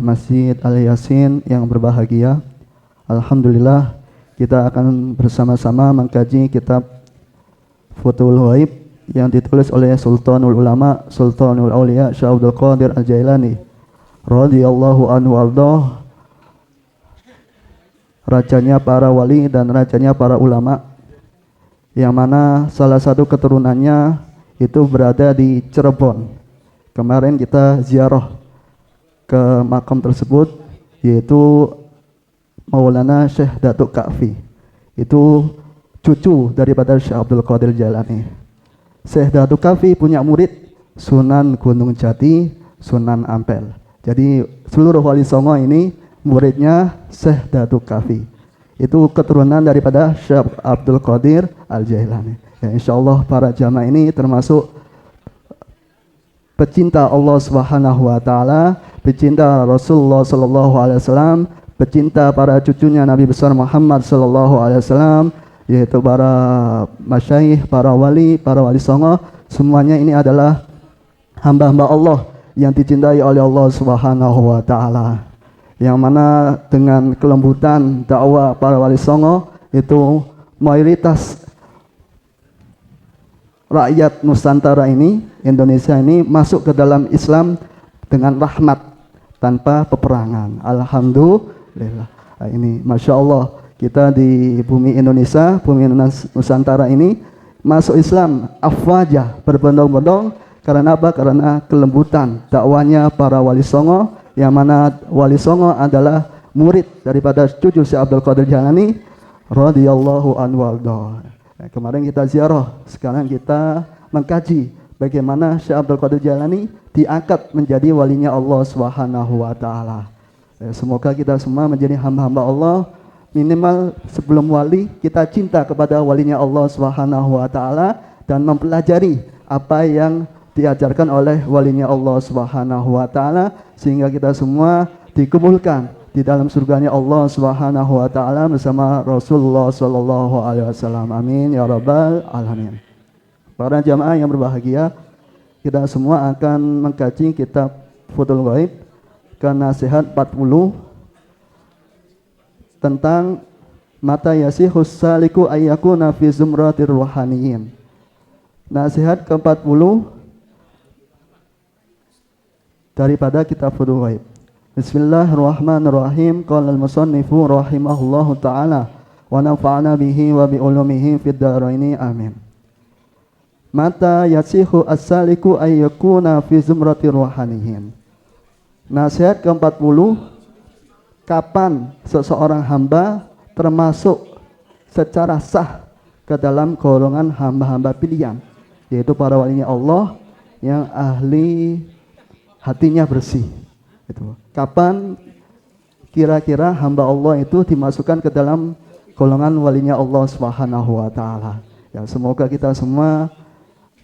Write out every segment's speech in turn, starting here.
Masjid Al-Yasin yang berbahagia. Alhamdulillah kita akan bersama-sama mengkaji kitab Futhul Ghaib yang ditulis oleh Sultanul Ulama, Sultanul Aulia, Syekh Abdul Qadir Al-Jailani radhiyallahu anhu ardah, rajanya para wali dan rajanya para ulama, yang mana salah satu keturunannya itu berada di Cirebon. Kemarin kita ziarah ke makam tersebut, yaitu Maulana Syekh Datuk Ka'fi. Itu cucu daripada Syekh Abdul Qadir Jailani. Syekh Datuk Ka'fi punya murid Sunan Gunung Jati, Sunan Ampel. Jadi seluruh wali songo ini muridnya Syekh Datuk Ka'fi. Itu keturunan daripada Syekh Abdul Qadir Al-Jailani. Ya, insyaallah para jamaah ini termasuk pecinta Allah Subhanahu wa taala, pecinta Rasulullah sallallahu alaihi wasallam, pecinta para cucunya Nabi besar Muhammad sallallahu alaihi wasallam, yaitu para masyayikh, para wali songo. Semuanya ini adalah hamba-hamba Allah yang dicintai oleh Allah Subhanahu wa taala. Yang mana dengan kelembutan dakwah para wali songo itu mayoritas rakyat Nusantara ini, Indonesia ini masuk ke dalam Islam dengan rahmat tanpa peperangan. Alhamdulillah. Nah, ini Masya Allah, kita di bumi Indonesia, bumi Nusantara ini masuk Islam afwajah, berbondong-bondong. Karena apa? Karena kelembutan dakwanya para wali songo, yang mana wali songo adalah murid daripada cucu Syekh Abdul Qadir Jailani radhiyallahu anhu. Nah, kemarin kita ziarah, sekarang kita mengkaji bagaimana Syekh Abdul Qadir Jailani diangkat menjadi walinya Allah Subhanahu wa taala. Semoga kita semua menjadi hamba-hamba Allah, minimal sebelum wali kita cinta kepada walinya Allah Subhanahu wa taala dan mempelajari apa yang diajarkan oleh walinya Allah Subhanahu wa taala, sehingga kita semua dikumpulkan di dalam surganya Allah Subhanahu wa taala bersama Rasulullah sallallahu alaihi wasallam. Amin ya rabbal alamin. Para jamaah yang berbahagia, kita semua akan mengkaji kitab Futhul Ghaib ke nasihat 40 tentang mata yasihus saliku ayyakuna fi zumratir ruhaniyin. Nasihat ke-40 daripada kitab Futhul Ghaib. Bismillahirrahmanirrahim. Qala al-musannifu rahimahullahu ta'ala wa nafa'ana bihi wa bi ulumihi fid dharaini amin. Mata yasihu as-saliku ayyakuna fi zumratir ruhaniyin. Nasihat ke-40, kapan seseorang hamba termasuk secara sah ke dalam golongan hamba-hamba pilihan, yaitu para walinya Allah yang ahli hatinya bersih. Itu. Kapan kira-kira hamba Allah itu dimasukkan ke dalam golongan walinya Allah Subhanahu wa taala. Ya, semoga kita semua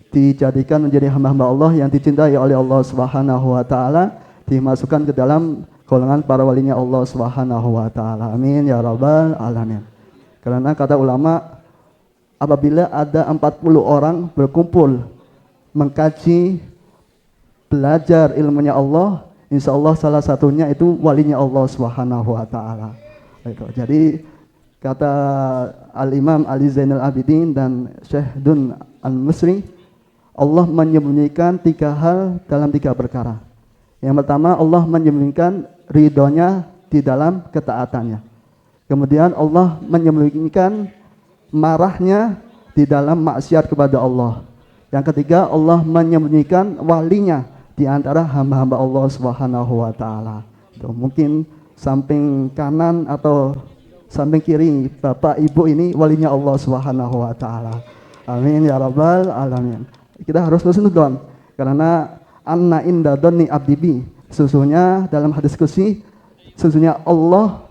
dijadikan menjadi hamba-hamba Allah yang dicintai oleh Allah Subhanahu wa taala, dimasukkan ke dalam golongan para walinya Allah Subhanahu wa taala. Amin ya rabbal alamin. Karena kata ulama, apabila ada 40 orang berkumpul mengkaji, belajar ilmunya Allah, insya Allah salah satunya itu walinya Allah Subhanahu wa ta'ala. Jadi kata Al-Imam Ali Zainal Abidin dan Syekh Dun Al-Misri, Allah menyembunyikan 3 hal dalam 3 perkara. Yang pertama, Allah menyembunyikan ridhonya di dalam ketaatannya. Kemudian Allah menyembunyikan marahnya di dalam maksiat kepada Allah. Yang ketiga, Allah menyembunyikan walinya di antara hamba-hamba Allah Subhanahu wa taala. Mungkin samping kanan atau samping kiri Bapak Ibu ini walinya Allah Subhanahu wa taala. Amin ya rabbal alamin. Kita harus husnudon, karena anna inda dhanni abdi, sesungguhnya dalam hadis qudsi, sesungguhnya Allah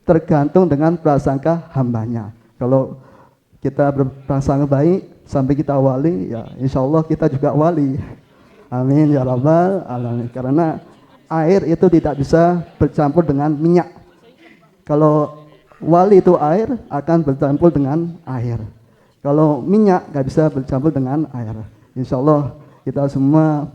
tergantung dengan prasangka hambanya. Kalau kita berprasangka baik sampai kita wali, ya insyaallah kita juga wali. Amin ya rabbal alamin. Karena air itu tidak bisa bercampur dengan minyak. Kalau wali itu air, akan bercampur dengan air. Kalau minyak nggak bisa bercampur dengan air. Insya Allah kita semua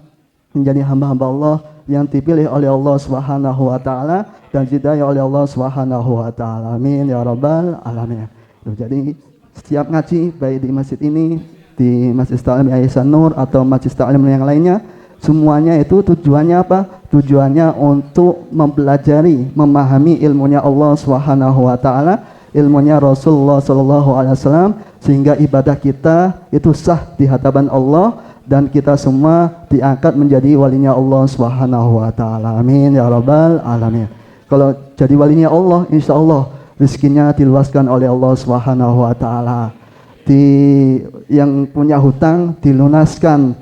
menjadi hamba-hamba Allah yang dipilih oleh Allah Subhanahu wa taala dan dihidayah oleh Allah Subhanahu wa taala. Amin ya rabbal alamin. Jadi setiap ngaji baik di masjid ini, di Masjid Ta'lim Yayasan Nur atau Masjid Ta'lim yang lainnya, semuanya itu tujuannya apa? Tujuannya untuk mempelajari, memahami ilmunya Allah Subhanahu wa taala, ilmunya Rasulullah sallallahu alaihi wasallam, sehingga ibadah kita itu sah di hadapan Allah dan kita semua diangkat menjadi walinya Allah Subhanahu wa taala. Amin ya rabbal alamin. Kalau jadi walinya Allah, insyaallah rezekinya diluaskan oleh Allah Subhanahu wa taala. Yang punya hutang dilunaskan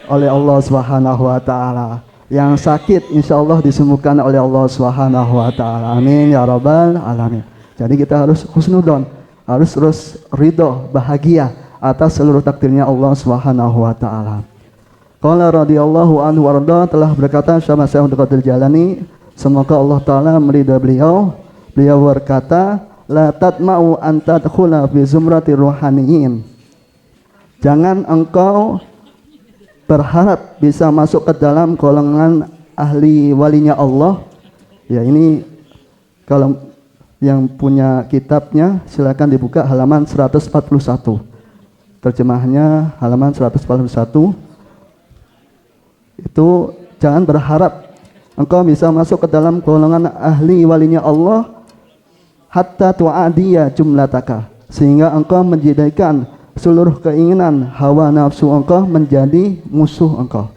oleh Allah Subhanahu wa taala. Yang sakit insyaallah disembuhkan oleh Allah Subhanahu wa taala. Amin ya rabbal alamin. Jadi kita harus husnudon, harus terus ridho, bahagia atas seluruh takdirnya Allah Subhanahu wa taala. Qala radhiyallahu anhu warda, telah berkata Syekh Abdul Qadir Jailani, semoga Allah taala meridha beliau. Beliau berkata, la tatma'u an tadkhula fi zumratir ruhaniyin. Jangan engkau berharap bisa masuk ke dalam golongan ahli walinya Allah. Ya, ini kalau yang punya kitabnya silakan dibuka halaman 141. Terjemahnya halaman 141. Itu jangan berharap engkau bisa masuk ke dalam golongan ahli walinya Allah hatta tu'adiya jumlataka, sehingga engkau menjadikan seluruh keinginan hawa nafsu engkau menjadi musuh engkau.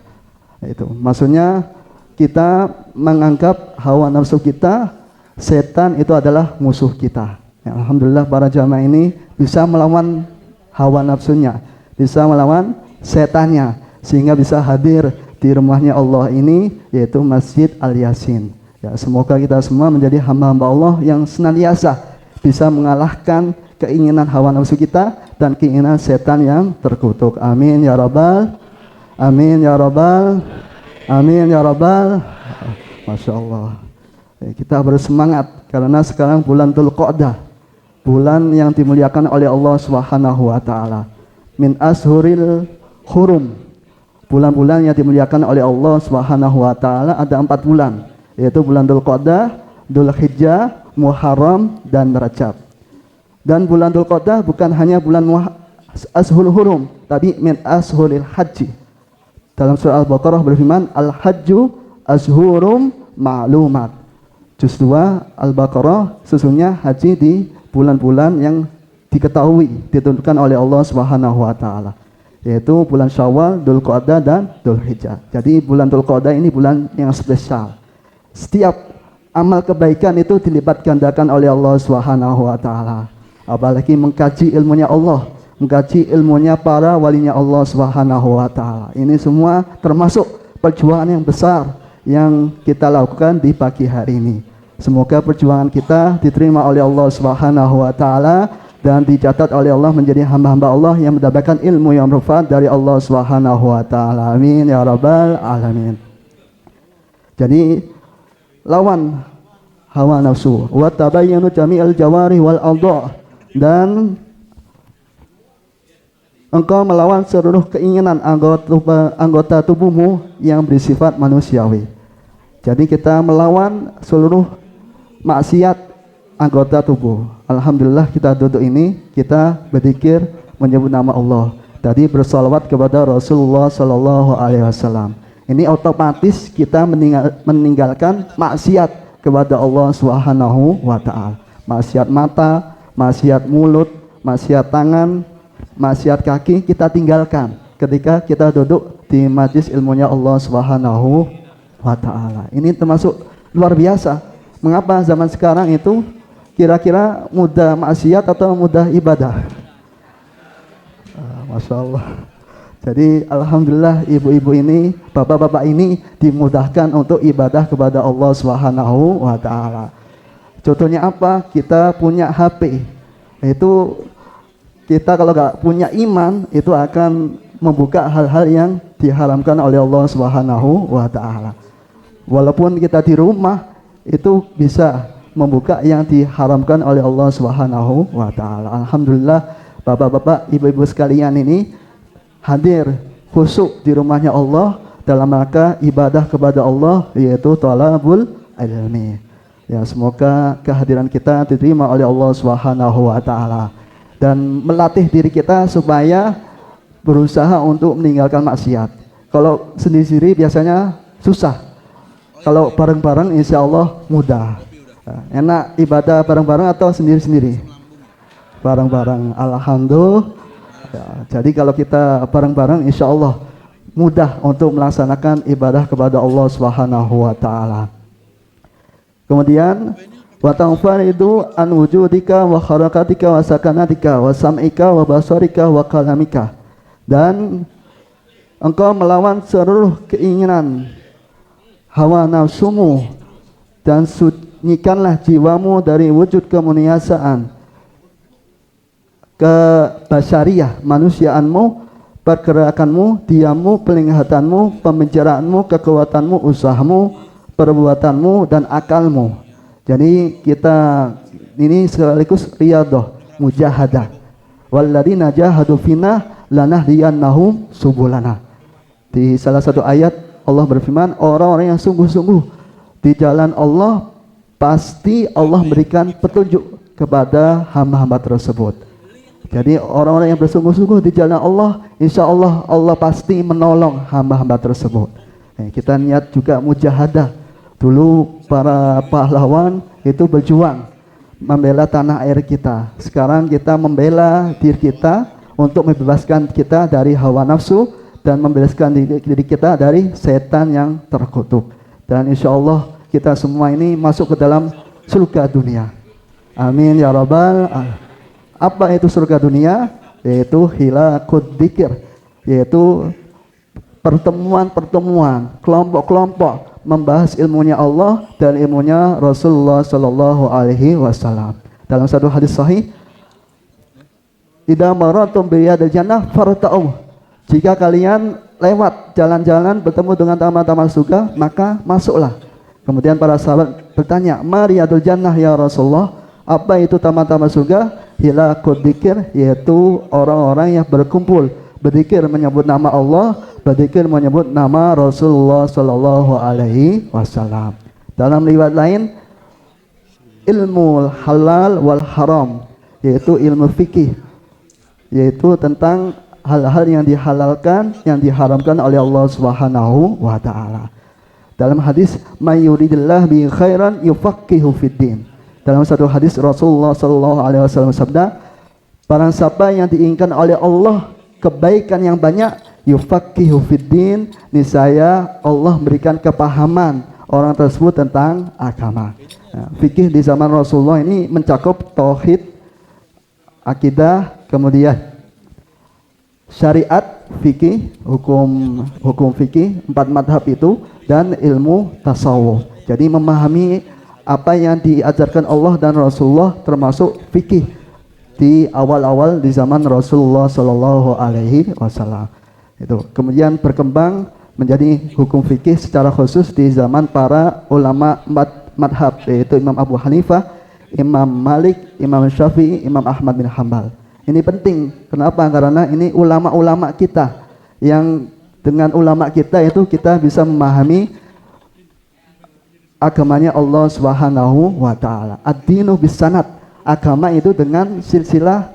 Itu maksudnya kita menganggap hawa nafsu kita, setan itu adalah musuh kita. Ya, alhamdulillah para jamaah ini bisa melawan hawa nafsunya, bisa melawan setannya, sehingga bisa hadir di rumahnya Allah ini, yaitu Masjid Al-Yasin. Ya, semoga kita semua menjadi hamba-hamba Allah yang senantiasa bisa mengalahkan keinginan hawa nafsu kita dan keinginan setan yang terkutuk. Amin ya rabbal, amin ya rabbal, amin ya rabbal. Masya Allah. Kita bersemangat karena sekarang bulan Dzulqa'dah, bulan yang dimuliakan oleh Allah Subhanahu wa taala. Min ashuril hurum. Bulan-bulan yang dimuliakan oleh Allah Subhanahu wa taala ada 4 bulan, yaitu bulan Dzulqa'dah, Dzulhijjah, Muharram dan Rajab. Dan bulan Dzulqa'dah bukan hanya bulan ashurul hurum, tapi min ashuril haji. Dalam surah Al-Baqarah berfirman, Al-hajju ashhurum ma'lumat. Juz 2 Al-Baqarah, sesungguhnya haji di bulan-bulan yang diketahui, ditentukan oleh Allah Subhanahu wa taala, yaitu bulan Syawal, Dzulqa'dah dan Dzulhijjah. Jadi bulan Dzulqa'dah ini bulan yang spesial. Setiap amal kebaikan itu dilipat gandakan oleh Allah Subhanahu wa taala. Apalagi mengkaji ilmunya Allah, mengkaji ilmunya para walinya Allah Subhanahu wa taala. Ini semua termasuk perjuangan yang besar yang kita lakukan di pagi hari ini. Semoga perjuangan kita diterima oleh Allah Subhanahu wa taala dan dicatat oleh Allah menjadi hamba-hamba Allah yang mendapatkan ilmu yang bermanfaat dari Allah Subhanahu wa taala. Amin ya rabbal alamin. Jadi lawan hawa nafsu wa tabayyanu jami'al jawarih wal adha, dan engkau melawan seluruh keinginan anggota tubuhmu yang bersifat manusiawi. Jadi kita melawan seluruh maksiat anggota tubuh. Alhamdulillah kita duduk ini, kita berzikir menyebut nama Allah. Tadi bersalawat kepada Rasulullah sallallahu alaihi wasallam. Ini otomatis kita meninggalkan maksiat kepada Allah Subhanahu wa taala. Maksiat mata, maksiat mulut, maksiat tangan, maksiat kaki kita tinggalkan ketika kita duduk di majlis ilmunya Allah Subhanahu wa taala. Ini termasuk luar biasa. Mengapa zaman sekarang itu kira-kira mudah maksiat atau mudah ibadah? Masya Allah. Jadi alhamdulillah ibu-ibu ini, bapak-bapak ini dimudahkan untuk ibadah kepada Allah Subhanahu wa taala. Contohnya apa? Kita punya HP. Itu kita kalau nggak punya iman itu akan membuka hal-hal yang diharamkan oleh Allah Subhanahu wa taala. Walaupun kita di rumah itu bisa membuka yang diharamkan oleh Allah Subhanahu wa taala. Alhamdulillah bapak-bapak, ibu-ibu sekalian ini hadir khusyuk di rumahnya Allah dalam rangka ibadah kepada Allah, yaitu thalabul ilmi. Ya, semoga kehadiran kita diterima oleh Allah Subhanahu wa taala dan melatih diri kita supaya berusaha untuk meninggalkan maksiat. Kalau sendiri-sendiri biasanya susah. Kalau bareng-bareng insya Allah mudah. Enak ibadah bareng-bareng atau sendiri-sendiri? Bareng-bareng. Alhamdulillah. Ya, jadi kalau kita bareng-bareng insya Allah mudah untuk melaksanakan ibadah kepada Allah Subhanahu wa taala. Kemudian wa tanfaridu an wujudika wa kharakatika wa sakanatika wa sam'ika wa basarika wa kalamika, dan engkau melawan seluruh keinginan hawa nafsumu dan sunyikanlah jiwamu dari wujud kemuniasaan, kebasyariah manusiaanmu, pergerakanmu, diammu, penglihatanmu, pembicaraanmu, kekuatanmu, usahamu, perbuatanmu, dan akalmu. Jadi kita ini sekaligus riyadhah, mujahadah. Walladzina jahadu fina lanahdiyannahum subulana. Di salah satu ayat Allah berfirman, orang-orang yang sungguh-sungguh di jalan Allah, pasti Allah berikan petunjuk kepada hamba-hamba tersebut. Jadi orang-orang yang bersungguh-sungguh di jalan Allah, insya Allah Allah pasti menolong hamba-hamba tersebut. Kita niat juga mujahadah. Dulu para pahlawan itu berjuang membela tanah air kita. Sekarang kita membela diri kita untuk membebaskan kita dari hawa nafsu dan membebaskan diri kita dari setan yang terkutuk. Dan insya Allah kita semua ini masuk ke dalam surga dunia. Amin ya rabbal alamin. Apa itu surga dunia? Yaitu hilaqud dzikr, yaitu pertemuan-pertemuan, kelompok-kelompok membahas ilmunya Allah dan ilmunya Rasulullah Sallallahu Alaihi Wasallam. Dalam satu hadis sahih, idza maratum biyadil jannah farta'u, jika kalian lewat jalan-jalan bertemu dengan taman-taman surga, maka masuklah. Kemudian para sahabat bertanya, mariyadul jannah ya Rasulullah, apa itu taman-taman surga? Hilaqud dzikr, yaitu orang-orang yang berkumpul berzikir menyebut nama Allah, berzikir menyebut nama Rasulullah Sallallahu Alaihi Wasallam. Dalam riwayat lain, ilmu halal wal haram, yaitu ilmu fikih, yaitu tentang hal-hal yang dihalalkan, yang diharamkan oleh Allah Subhanahu wa taala. Dalam hadis, may yuridillah bi khairan yufaqihu fid din. Dalam satu hadis Rasulullah Sallallahu Alaihi Wasallam sabda, barang siapa yang diinginkan oleh Allah kebaikan yang banyak, yufaqihu fiddin, niscaya Allah berikan kepahaman orang tersebut tentang agama. Fikih di zaman Rasulullah ini mencakup tauhid, akidah, kemudian syariat, fikih, hukum fikih, 4 madhab itu, dan ilmu tasawuf. Jadi memahami apa yang diajarkan Allah dan Rasulullah, termasuk fikih di awal-awal di zaman Rasulullah Sallallahu Alaihi Wasallam. Itu kemudian berkembang menjadi hukum fikih secara khusus di zaman para ulama madhab, yaitu Imam Abu Hanifah, Imam Malik, Imam Syafi'i, Imam Ahmad bin Hanbal. Ini penting. Kenapa? Karena ini ulama-ulama kita, yang dengan ulama kita itu kita bisa memahami agamanya Allah Subhanahu wa taala. Ad-dinu bisanad. Agama itu dengan silsilah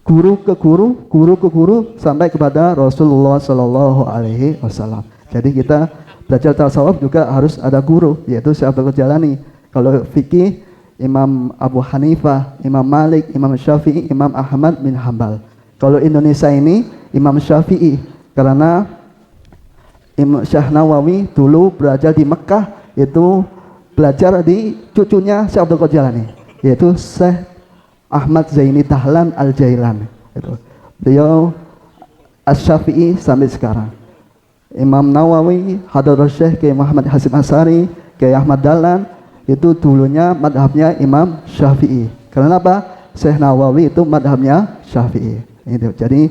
guru ke guru sampai kepada Rasulullah Sallallahu Alaihi Wasallam. Jadi kita belajar tasawuf juga harus ada guru, yaitu Syekh Abdul Jalani. Kalau fikih, Imam Abu Hanifah, Imam Malik, Imam Syafi'i, Imam Ahmad bin Hanbal. Kalau Indonesia ini Imam Syafi'i, karena Imam Syekh Nawawi dulu belajar di Mekah, itu belajar di cucunya Syekh Abdul Jalani, yaitu Syekh Ahmad Zaini Dahlan Al-Jailan. Beliau Asy-Syafi'i sampai sekarang. Imam Nawawi, Hadratus Syekh Kiai Muhammad Hasyim Asy'ari, Kiai Ahmad Dahlan, itu dulunya madhabnya Imam Syafi'i. Karena apa? Syekh Nawawi itu madhabnya Syafi'i. Jadi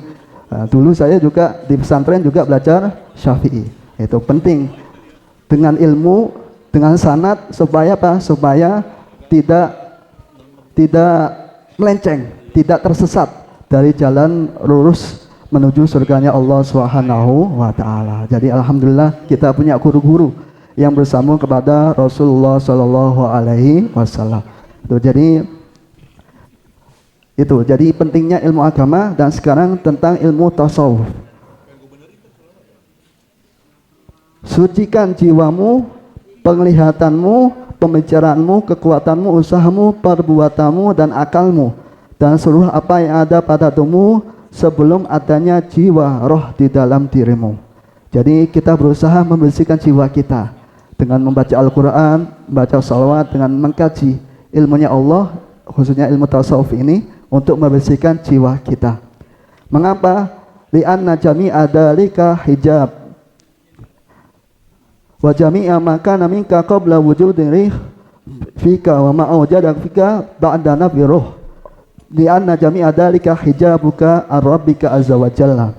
dulu saya juga di pesantren juga belajar Syafi'i. Itu penting dengan ilmu, dengan sanad, supaya apa? Supaya tidak melenceng, tidak tersesat dari jalan lurus menuju surganya Allah Subhanahu wa taala. Jadi alhamdulillah kita punya guru-guru yang bersambung kepada Rasulullah Shallallahu alaihi wasallam. Jadi pentingnya ilmu agama. Dan sekarang tentang ilmu tasawuf. Sucikan jiwamu, penglihatanmu, pembicaraanmu, kekuatanmu, usahamu, perbuatanmu, dan akalmu, dan seluruh apa yang ada pada tubuhmu sebelum adanya jiwa roh di dalam dirimu. Jadi kita berusaha membersihkan jiwa kita dengan membaca Al-Quran, membaca salawat, dengan mengkaji ilmunya Allah, khususnya ilmu tasawuf ini, untuk membersihkan jiwa kita. Mengapa? Li'anna jami'a dzalika hijab wa jami'a ma kana minka qabla wujudi rih fika wa ma awjada fika ba'da nafi ruh. Li'anna jami'a dzalika hijabuka ar-rabbika azza wa jalla.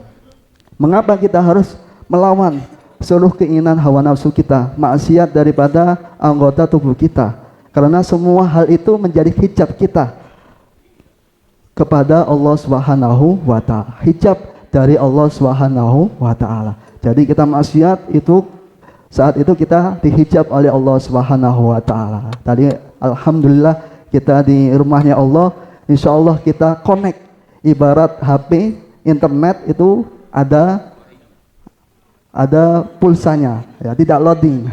Mengapa kita harus melawan seluruh keinginan hawa nafsu kita, maksiat daripada anggota tubuh kita? Karena semua hal itu menjadi hijab kita kepada Allah Subhanahu wa taala, hijab dari Allah Subhanahu wa taala. Jadi kita maksiat itu, saat itu kita dihijab oleh Allah Subhanahu wa taala. Tadi alhamdulillah kita di rumahnya Allah, insya Allah kita connect, ibarat HP internet itu ada pulsanya, ya, tidak loading.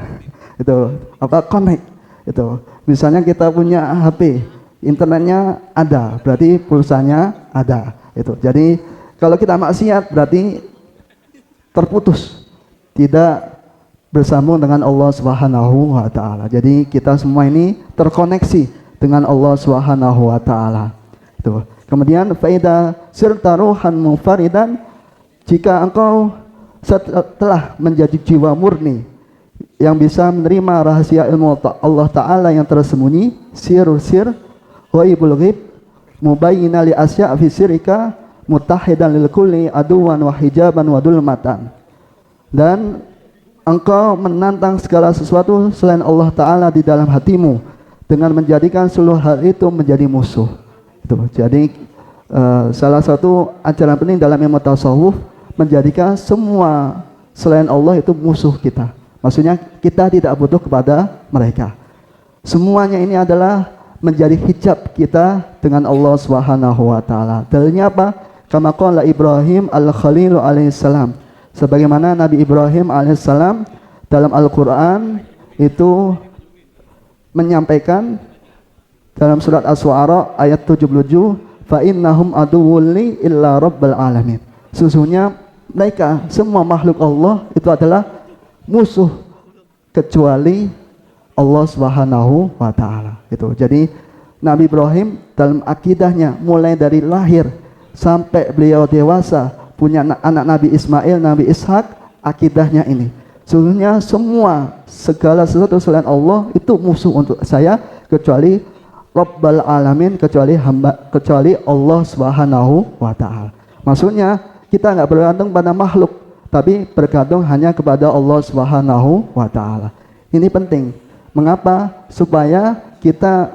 Itu apa, connect itu. Misalnya kita punya HP, internetnya ada, berarti pulsanya ada. Itu. Jadi kalau kita maksiat berarti terputus, tidak bersambung dengan Allah Subhanahu wa taala. Jadi kita semua ini terkoneksi dengan Allah Subhanahu wa taala. Itu. Kemudian faida sirta ruhan munfaridan, jika engkau setelah menjadi jiwa murni yang bisa menerima rahasia ilmu Allah taala yang tersembunyi, sirul sir ghaibul ghaib, mubayyina li asya' fi sirika, mutahidan lil kulli aduwan wa hijaban wa dulmatan. Dan engkau menantang segala sesuatu selain Allah taala di dalam hatimu dengan menjadikan seluruh hal itu menjadi musuh. Itu. Jadi salah satu ajaran penting dalam ilmu tasawuf menjadikan semua selain Allah itu musuh kita. Maksudnya kita tidak butuh kepada mereka. Semuanya ini adalah menjadi hijab kita dengan Allah Subhanahu wa taala. Dalilnya apa? Kama qala Ibrahim al-Khalil alaihi salam. Sebagaimana Nabi Ibrahim alaihi salam dalam Al-Qur'an itu menyampaikan dalam surat Asy-Syu'ara ayat 77, fa innahum aduwwun li illa rabbil alamin. Sesungguhnya mereka semua makhluk Allah itu adalah musuh kecuali Allah Subhanahu wa taala. Itu. Jadi Nabi Ibrahim dalam akidahnya mulai dari lahir sampai beliau dewasa punya anak Nabi Ismail, Nabi Ishak, akidahnya ini. Sesungguhnya semua segala sesuatu selain Allah itu musuh untuk saya kecuali Rabbal Alamin, kecuali Allah Subhanahu wa taala. Maksudnya kita nggak bergantung pada makhluk, tapi bergantung hanya kepada Allah Subhanahu wa taala. Ini penting. Mengapa? Supaya kita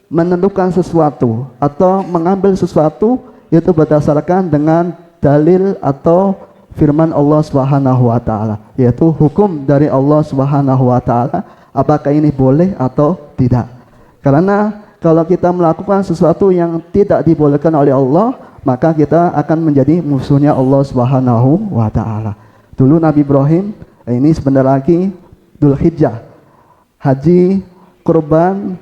menentukan sesuatu atau mengambil sesuatu itu berdasarkan dengan dalil atau firman Allah Subhanahu wa taala, yaitu hukum dari Allah Subhanahu wa taala, apakah ini boleh atau tidak. Karena kalau kita melakukan sesuatu yang tidak dibolehkan oleh Allah, maka kita akan menjadi musuhnya Allah Subhanahu wa taala. Dulu Nabi Ibrahim, ini sebentar lagi Dzulhijjah, haji, kurban,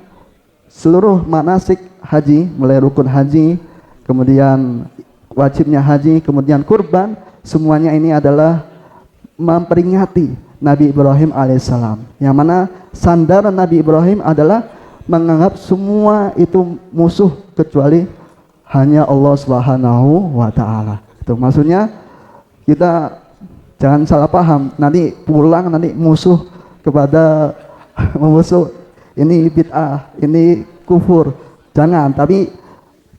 seluruh manasik haji, mulai rukun haji, kemudian wajibnya haji, kemudian kurban, semuanya ini adalah memperingati Nabi Ibrahim alaihissalam. Yang mana sandaran Nabi Ibrahim adalah menganggap semua itu musuh kecuali hanya Allah Subhanahu wa taala. Itu maksudnya kita jangan salah paham, nanti pulang nanti musuh kepada musuh ini bid'ah, ini kufur. Jangan, tapi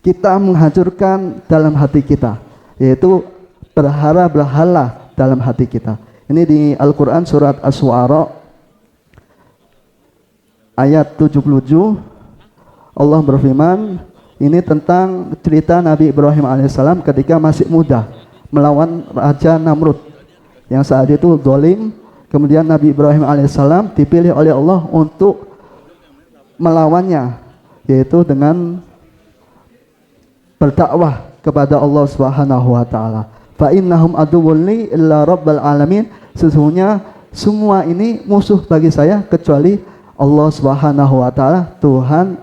kita menghancurkan dalam hati kita, yaitu berhala dalam hati kita. Ini di Al-Qur'an surat Asy-Syu'ara ayat 77, Allah berfirman, ini tentang cerita Nabi Ibrahim alaihissalam ketika masih muda. melawan Raja Namrud yang saat itu zalim. Kemudian Nabi Ibrahim alaihissalam dipilih oleh Allah untuk melawannya, yaitu dengan berdakwah kepada Allah Subhanahu wa taala. Fa innahum aduwwun li illa rabbil alamin. Sesungguhnya semua ini musuh bagi saya kecuali Allah Subhanahu wa taala, Tuhan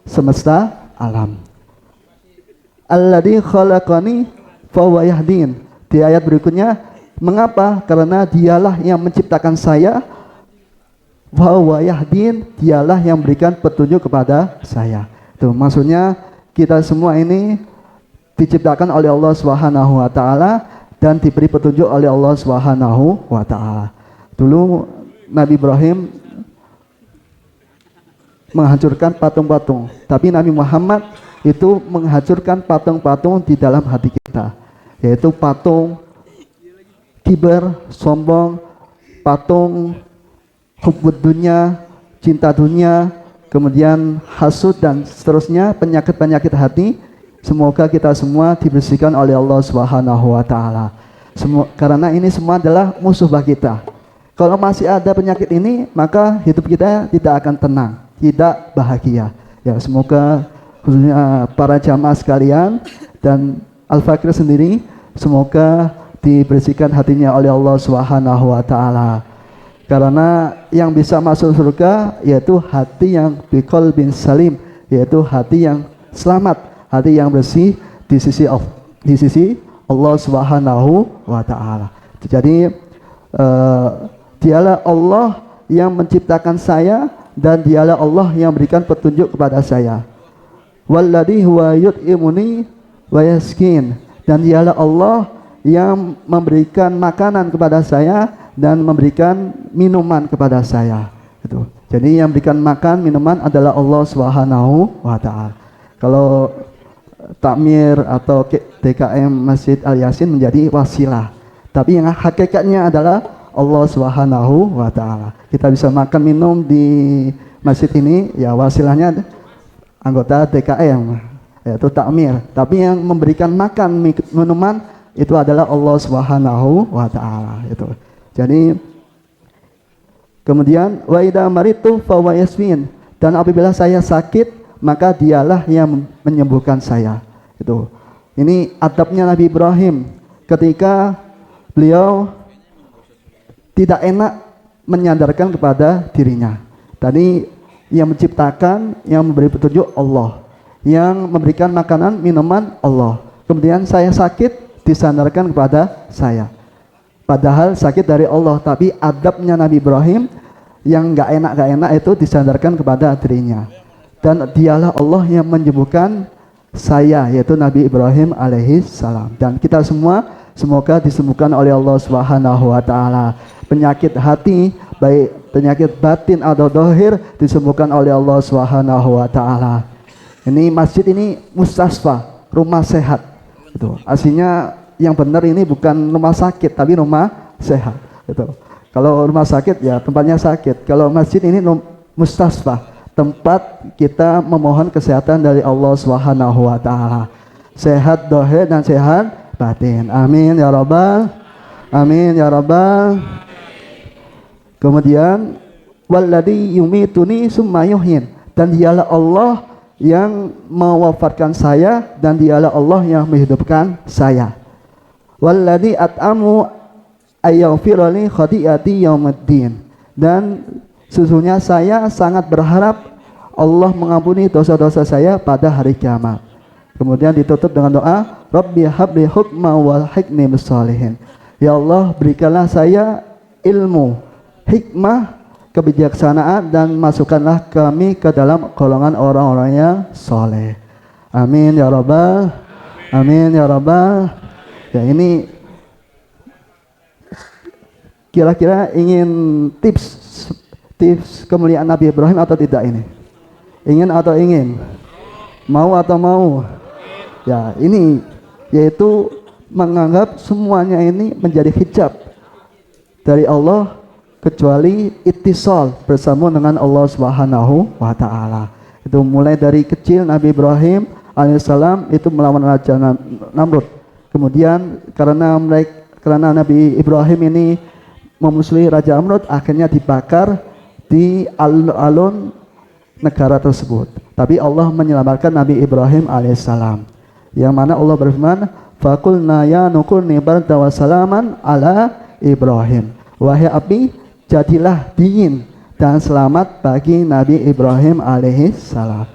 semesta alam. Alladzi khalaqani fa huwa yahdin. Di ayat berikutnya, mengapa? Karena dialah yang menciptakan saya, fa huwa yahdin, dialah yang memberikan petunjuk kepada saya. Itu maksudnya kita semua ini diciptakan oleh Allah Subhanahu wa taala dan diberi petunjuk oleh Allah Subhanahu wa taala. Dulu Nabi Ibrahim menghancurkan patung-patung, tapi Nabi Muhammad itu menghancurkan patung-patung di dalam hati kita, yaitu patung kiber, sombong, patung hubbud dunya, cinta dunia, kemudian hasud dan seterusnya, penyakit-penyakit hati. Semoga kita semua dibersihkan oleh Allah Subhanahu wa taala. Karena ini semua adalah musuh bagi kita. Kalau masih ada penyakit ini, maka hidup kita tidak akan tenang, tidak bahagia. Ya, semoga khususnya para jamaah sekalian dan Al-Fakir sendiri, semoga dibersihkan hatinya oleh Allah Subhanahu wa taala. Karena yang bisa masuk surga yaitu hati yang biqalbin salim, yaitu hati yang selamat, hati yang bersih di sisi Allah Subhanahu wa taala. Jadi dialah Allah yang menciptakan saya dan dialah Allah yang memberikan petunjuk kepada saya. Walladzi huwa yut'imuni wa yaskin, dan dialah Allah yang memberikan makanan kepada saya dan memberikan minuman kepada saya. Itu. Jadi yang memberikan makan minuman adalah Allah Subhanahu wa taala. Kalau takmir atau DKM Masjid Al Yasin menjadi wasilah, tapi yang hakikatnya adalah Allah Subhanahu wa taala. Kita bisa makan minum di masjid ini, ya wasilahnya anggota DKM, yaitu takmir. Tapi yang memberikan makan minuman itu adalah Allah Subhanahu wa taala. Itu. Jadi kemudian wa idza maritu fa huwa yasfin, dan apabila saya sakit maka dialah yang menyembuhkan saya. Itu. Ini adabnya Nabi Ibrahim ketika beliau tidak enak menyandarkan kepada dirinya. Tadi yang menciptakan, yang memberi petunjuk Allah, yang memberikan makanan, minuman Allah. Kemudian saya sakit disandarkan kepada saya. Padahal sakit dari Allah, tapi adabnya Nabi Ibrahim yang gak enak itu disandarkan kepada dirinya. Dan dialah Allah yang menyembuhkan saya, yaitu Nabi Ibrahim alaihi salam. Dan kita semua semoga disembuhkan oleh Allah Subhanahu wa taala. Penyakit hati, baik penyakit batin atau dohir, disembuhkan oleh Allah Subhanahu wa taala. Ini masjid ini mustasfa, rumah sehat. Itu. Aslinya yang benar ini bukan rumah sakit tapi rumah sehat. Itu. Kalau rumah sakit ya tempatnya sakit. Kalau masjid ini mustasfa, tempat kita memohon kesehatan dari Allah Subhanahu wa taala. Sehat dohir dan sehat batin. Amin ya rabbal. Amin ya rabbal. Kemudian walladzi yumituni summa yuhyin, dan dialah Allah yang mewafatkan saya dan dialah Allah yang menghidupkan saya. Walladzi at'amu ayyaghfirali khati'ati yaumiddin, dan sesungguhnya saya sangat berharap Allah mengampuni dosa-dosa saya pada hari kiamat. Kemudian ditutup dengan doa, Rabbi habli hukma wal hikni bis sholihin. Ya Allah, berikanlah saya ilmu, hikmah, kebijaksanaan, dan masukkanlah kami ke dalam golongan orang-orang yang soleh. Amin ya rabbal. Amin ya rabbal. Ya, ini kira-kira ingin tips kemuliaan Nabi Ibrahim atau tidak ini? Ingin atau ingin? Mau atau mau? Ya, ini yaitu menganggap semuanya ini menjadi hijab dari Allah kecuali ittisal bersama dengan Allah Subhanahu wa taala. Itu mulai dari kecil Nabi Ibrahim alaihissalam itu melawan Raja Namrud. Kemudian karena Nabi Ibrahim ini memusuhi Raja Namrud, akhirnya dibakar di alun-alun negara tersebut. Tapi Allah menyelamatkan Nabi Ibrahim alaihissalam. Yang mana Allah berfirman, "Faqulna ya nukurni barda wa salaman ala Ibrahim." Wahai api, jadilah dingin dan selamat bagi Nabi Ibrahim alaihissalam.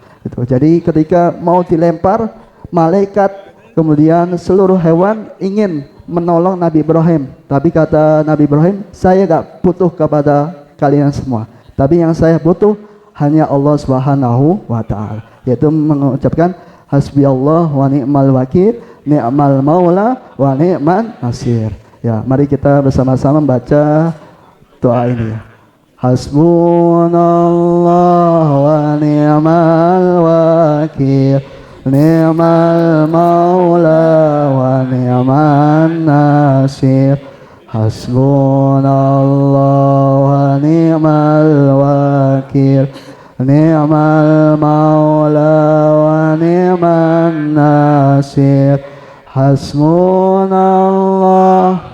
Jadi ketika mau dilempar, malaikat kemudian seluruh hewan ingin menolong Nabi Ibrahim. Tapi kata Nabi Ibrahim, saya gak butuh kepada kalian semua. Tapi yang saya butuh hanya Allah Subhanahu wa ta'ala, yaitu mengucapkan hasbiyallah wa ni'mal wakil, ni'mal maula wa ni'man nasir. Ya, mari kita bersama-sama membaca doa ini ya. Hasbunallah wa ni'mal wakil, ni'mal maula wa ni'man nasir. Hasbunallah wa ni'mal wakil, ni'mal maula wa ni'man nasir. Hasbunallah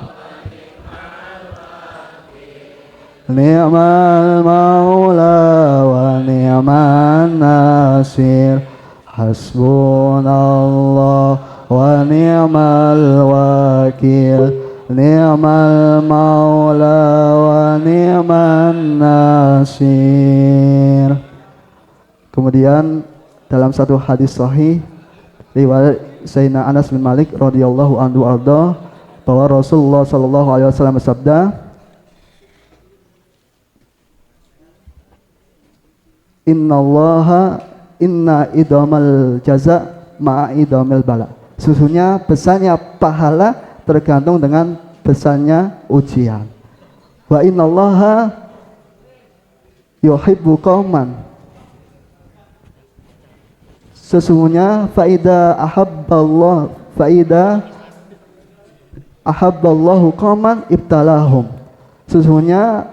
ni'mal maula wa ni'man nasir. Hasbunallah wa ni'mal wakil, ni'mal maula wa ni'man nasir. Kemudian dalam satu hadis sahih riwayat Sayyidina Anas bin Malik radhiyallahu anhu arda, bahwa Rasulullah sallallahu alaihi wasallam bersabda, inna idamal jaza ma'a idamil bala. Sesungguhnya besarnya pahala tergantung dengan besarnya ujian. Wa innallaha yuhibbu qauman. Sesungguhnya faida ahabballahu qauman ibtalahum. Sesungguhnya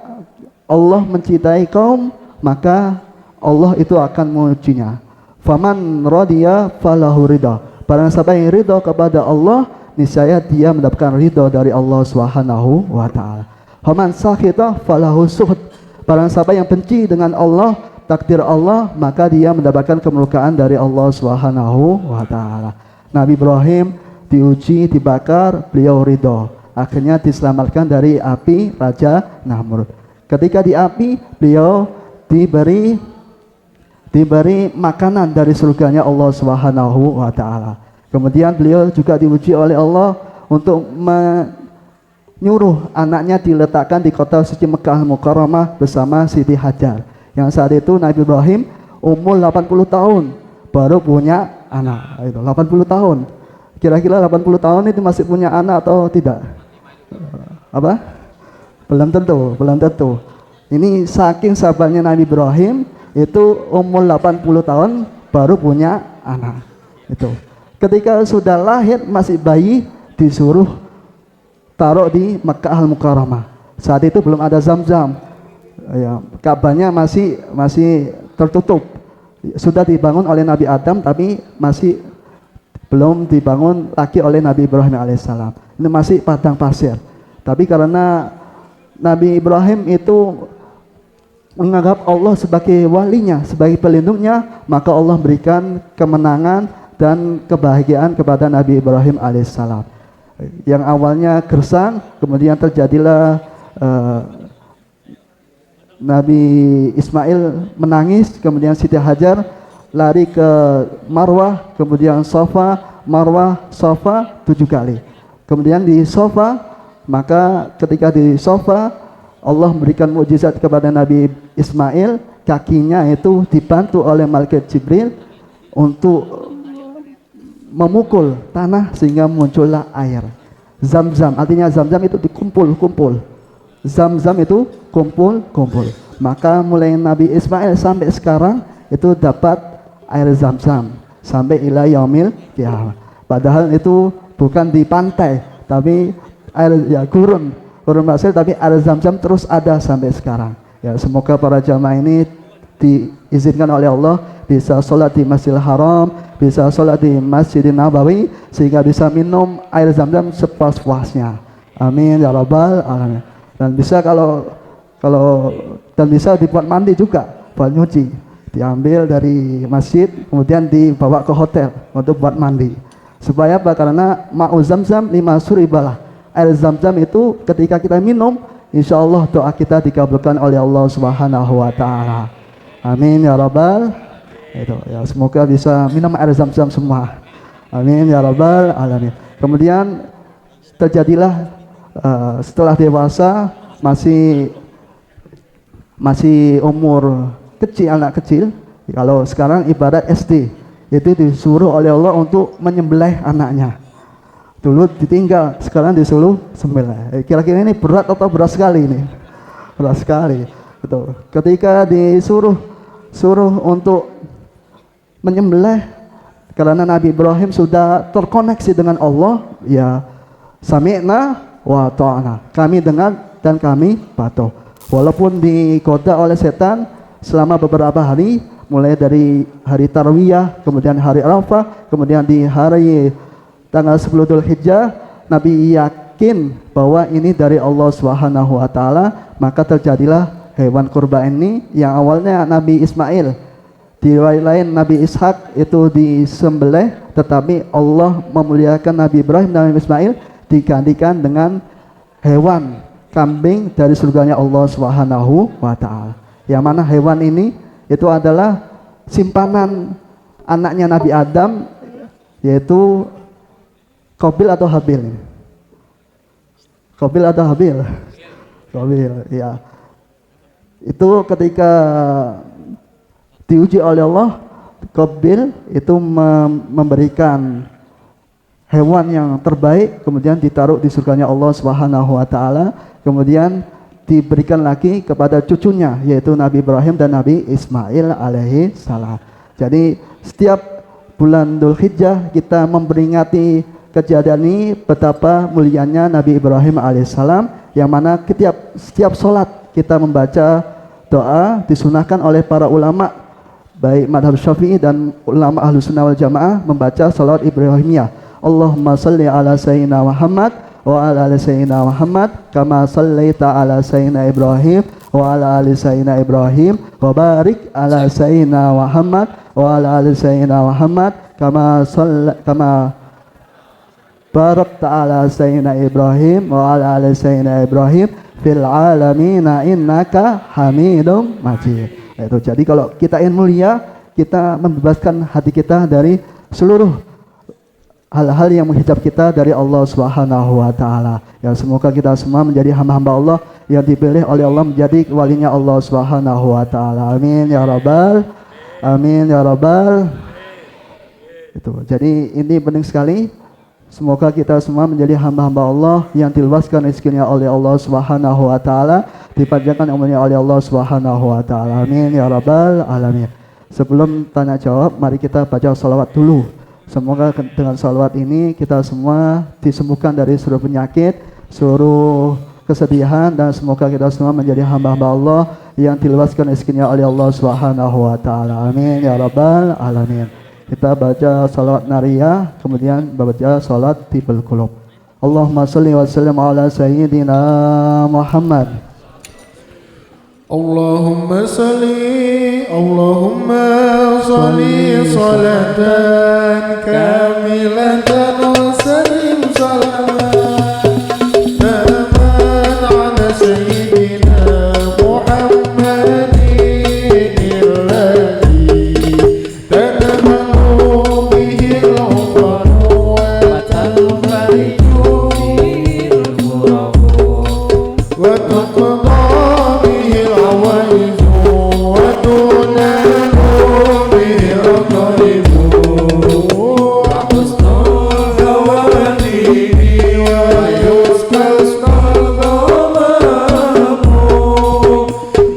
Allah mencintai kaum, maka Allah itu akan mengujinya. Faman radiya falahu ridha. Barang siapa yang ridha kepada Allah, niscaya dia mendapatkan ridha dari Allah Subhanahu wa taala. Faman sakhita falahu sukhd. Barang siapa yang benci dengan Allah, takdir Allah, maka dia mendapatkan kemurkaan dari Allah Subhanahu wa taala. Nabi Ibrahim diuji, dibakar, beliau ridha. Akhirnya diselamatkan dari api Raja Namrud. Ketika di api, beliau diberi makanan dari surganya Allah Subhanahu wa taala. Kemudian beliau juga diuji oleh Allah untuk menyuruh anaknya diletakkan di kota suci Mekah Mukarramah bersama Siti Hajar. Yang saat itu Nabi Ibrahim umur 80 tahun baru punya anak. Itu 80 tahun. Kira-kira 80 tahun itu masih punya anak atau tidak? Apa? Belum tentu. Ini saking sabarnya Nabi Ibrahim, itu umur 80 tahun baru punya anak. Itu ketika sudah lahir masih bayi, disuruh taruh di Mekah Al-Mukarramah. Saat itu belum ada Zam-Zam ya, Ka'bahnya masih tertutup. Sudah dibangun oleh Nabi Adam, tapi masih belum dibangun lagi oleh Nabi Ibrahim alaihissalam. Ini masih padang pasir. Tapi karena Nabi Ibrahim itu menganggap Allah sebagai walinya, sebagai pelindungnya, maka Allah berikan kemenangan dan kebahagiaan kepada Nabi Ibrahim alaihissalam. Yang awalnya gersang, kemudian terjadilah Nabi Ismail menangis, kemudian Siti Hajar lari ke Marwah, kemudian Safa, Marwah, Safa 7 kali. Kemudian di Safa, maka ketika di Safa Allah memberikan mukjizat kepada Nabi Ismail, kakinya itu dibantu oleh malaikat Jibril untuk memukul tanah sehingga muncullah air. Zam-zam, artinya zam-zam itu dikumpul-kumpul. Zam-zam itu kumpul-kumpul. Maka mulai Nabi Ismail sampai sekarang itu dapat air zam-zam sampai ila yaumil qiyamah. Padahal itu bukan di pantai, tapi air ya gurun pasir, tapi air zam-zam terus ada sampai sekarang. Ya, semoga para jamaah ini diizinkan oleh Allah bisa sholat di Masjidil Haram, bisa sholat di Masjidil Nabawi, sehingga bisa minum air zam-zam sepuas-puasnya. Amin ya rabbal alamin. Dan bisa dan bisa dibuat mandi juga, buat nyuci, diambil dari masjid kemudian dibawa ke hotel untuk buat mandi. Supaya apa? Karena ma'u zam-zam lima suribalah, air zam-zam itu ketika kita minum, insya Allah doa kita dikabulkan oleh Allah Subhanahu wa Ta'ala. Amin ya rabbal. Itu ya, semoga bisa minum air zam-zam semua. Amin ya rabbal alamin. Kemudian terjadilah setelah dewasa, masih umur kecil, anak kecil. Kalau sekarang ibarat SD, itu disuruh oleh Allah untuk menyembelih anaknya. Dulu ditinggal, sekarang disuruh sembelih. Kira-kira ini berat atau berat sekali ini? Berat sekali. Gitu. Ketika disuruh untuk menyembelih, karena Nabi Ibrahim sudah terkoneksi dengan Allah, ya sami'na wa ta'ana, kami dengar dan kami patuh. Walaupun digoda oleh setan selama beberapa hari, mulai dari hari Tarwiyah, kemudian hari Arafah, kemudian di hari tanggal 10 Dzulhijjah, Nabi yakin bahwa ini dari Allah Subhanahu wa Ta'ala, maka terjadilah hewan kurban ini yang awalnya Nabi Ismail, di riwayat lain Nabi Ishak itu disembelih, tetapi Allah memuliakan Nabi Ibrahim dan Nabi Ismail digantikan dengan hewan kambing dari surganya Allah Subhanahu wa Ta'ala. Yang mana hewan ini itu adalah simpanan anaknya Nabi Adam, yaitu Qabil atau Habil. Qabil atau Habil? Qabil, ya. Itu ketika diuji oleh Allah, Qabil itu memberikan hewan yang terbaik, kemudian ditaruh di surganya Allah Subhanahu wa Ta'ala, kemudian diberikan lagi kepada cucunya, yaitu Nabi Ibrahim dan Nabi Ismail alaihi salam. Jadi setiap bulan Dzulhijjah kita memperingati kejadian ini, betapa mulianya Nabi Ibrahim alaihissalam, yang mana setiap sholat kita membaca doa disunahkan oleh para ulama, baik madhab syafi'i dan ulama ahlu sunnah wal jamaah, membaca salat Ibrahimiyah. Allahumma salli ala sayyidina Muhammad wa ala ali sayyidina Muhammad kama sallaita ala sayyidina Ibrahim wa ala ali sayyidina Ibrahim wa barik ala sayyidina Muhammad wa ala ali sayyidina Muhammad kama barakta ala sayyidina Ibrahim wa ala ali sayyidina Ibrahim fil alamina innaka Hamidum Majid. Itu jadi kalau kita ingin mulia, kita membebaskan hati kita dari seluruh hal-hal yang menghijab kita dari Allah Subhanahu wa Ta'ala. Ya, semoga kita semua menjadi hamba-hamba Allah yang dipilih oleh Allah menjadi walinya Allah Subhanahu wa Ta'ala. Amin ya rabbal, amin ya rabbal. Itu. Jadi ini penting sekali. Semoga kita semua menjadi hamba-hamba Allah yang diluaskan rezekinya oleh Allah Subhanahu wa Ta'ala, dipanjangkan umurnya oleh Allah Subhanahu wa Ta'ala. Amin ya rabbal alamin. Sebelum tanya jawab, mari kita baca salawat dulu. Semoga dengan salawat ini kita semua disembuhkan dari seluruh penyakit, seluruh kesedihan, dan semoga kita semua menjadi hamba-hamba Allah yang diluaskan rezekinya oleh Allah Subhanahu wa Ta'ala. Amin ya rabbal alamin. Kita baca salawat nariyah, kemudian baca salat tibul qulub. Allahumma salli wa sallim ala sayyidina Muhammad. Allahumma salli salatan kamilatan wa sallim salaman taman ala sayyidina Muhammadin alladhi tanamalu bihi al-uqadu wa tanfariju bihi al-ghurabu wa taqda bihi al-awaiz wa tunalu bihi al-qaribu wa husnul khawatiri wa yustasqal ghamamu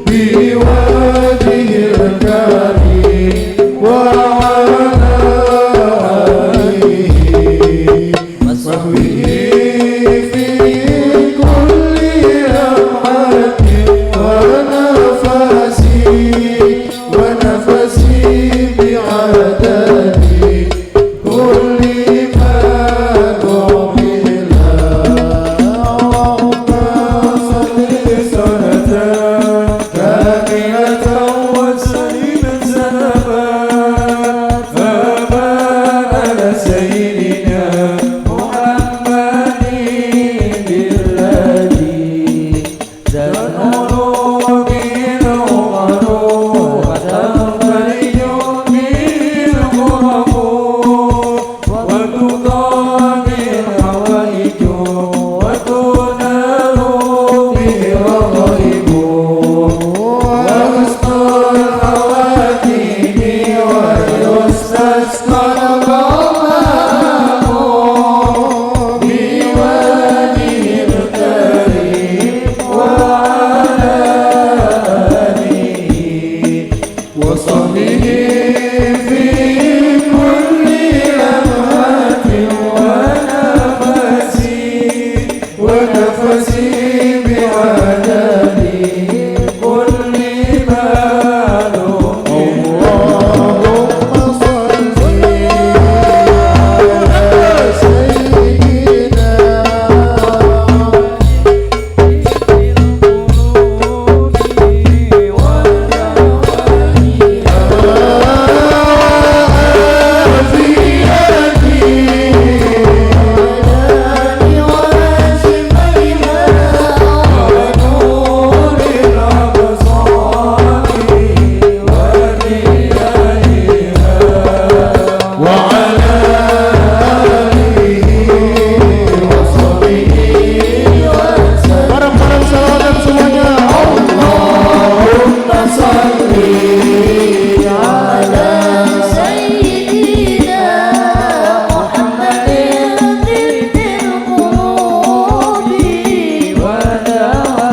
biwajhil karim wa ala alihi wa sahbihi fi kulli lamhatin wa nafasi wa ونفسي بعدد كل ما نعمل اللهم صل صلاة كاملة وسلم سلامات فما على سيدنا محمد بالذي تنور به الأمر وتنفرج به الكرب وتقضى به الحوائج وتنال به الرغائب وحسن الخواتيم ويستسقى الغمام بوجهه الكريم وعلى آله وصحبه في كل لمحة ونفس بعدد كل معلوم اللهم صل على سيدنا bareng-bareng salawat semuanya. Allahumma salli ala سيدنا محمد طب القلوب والأبدان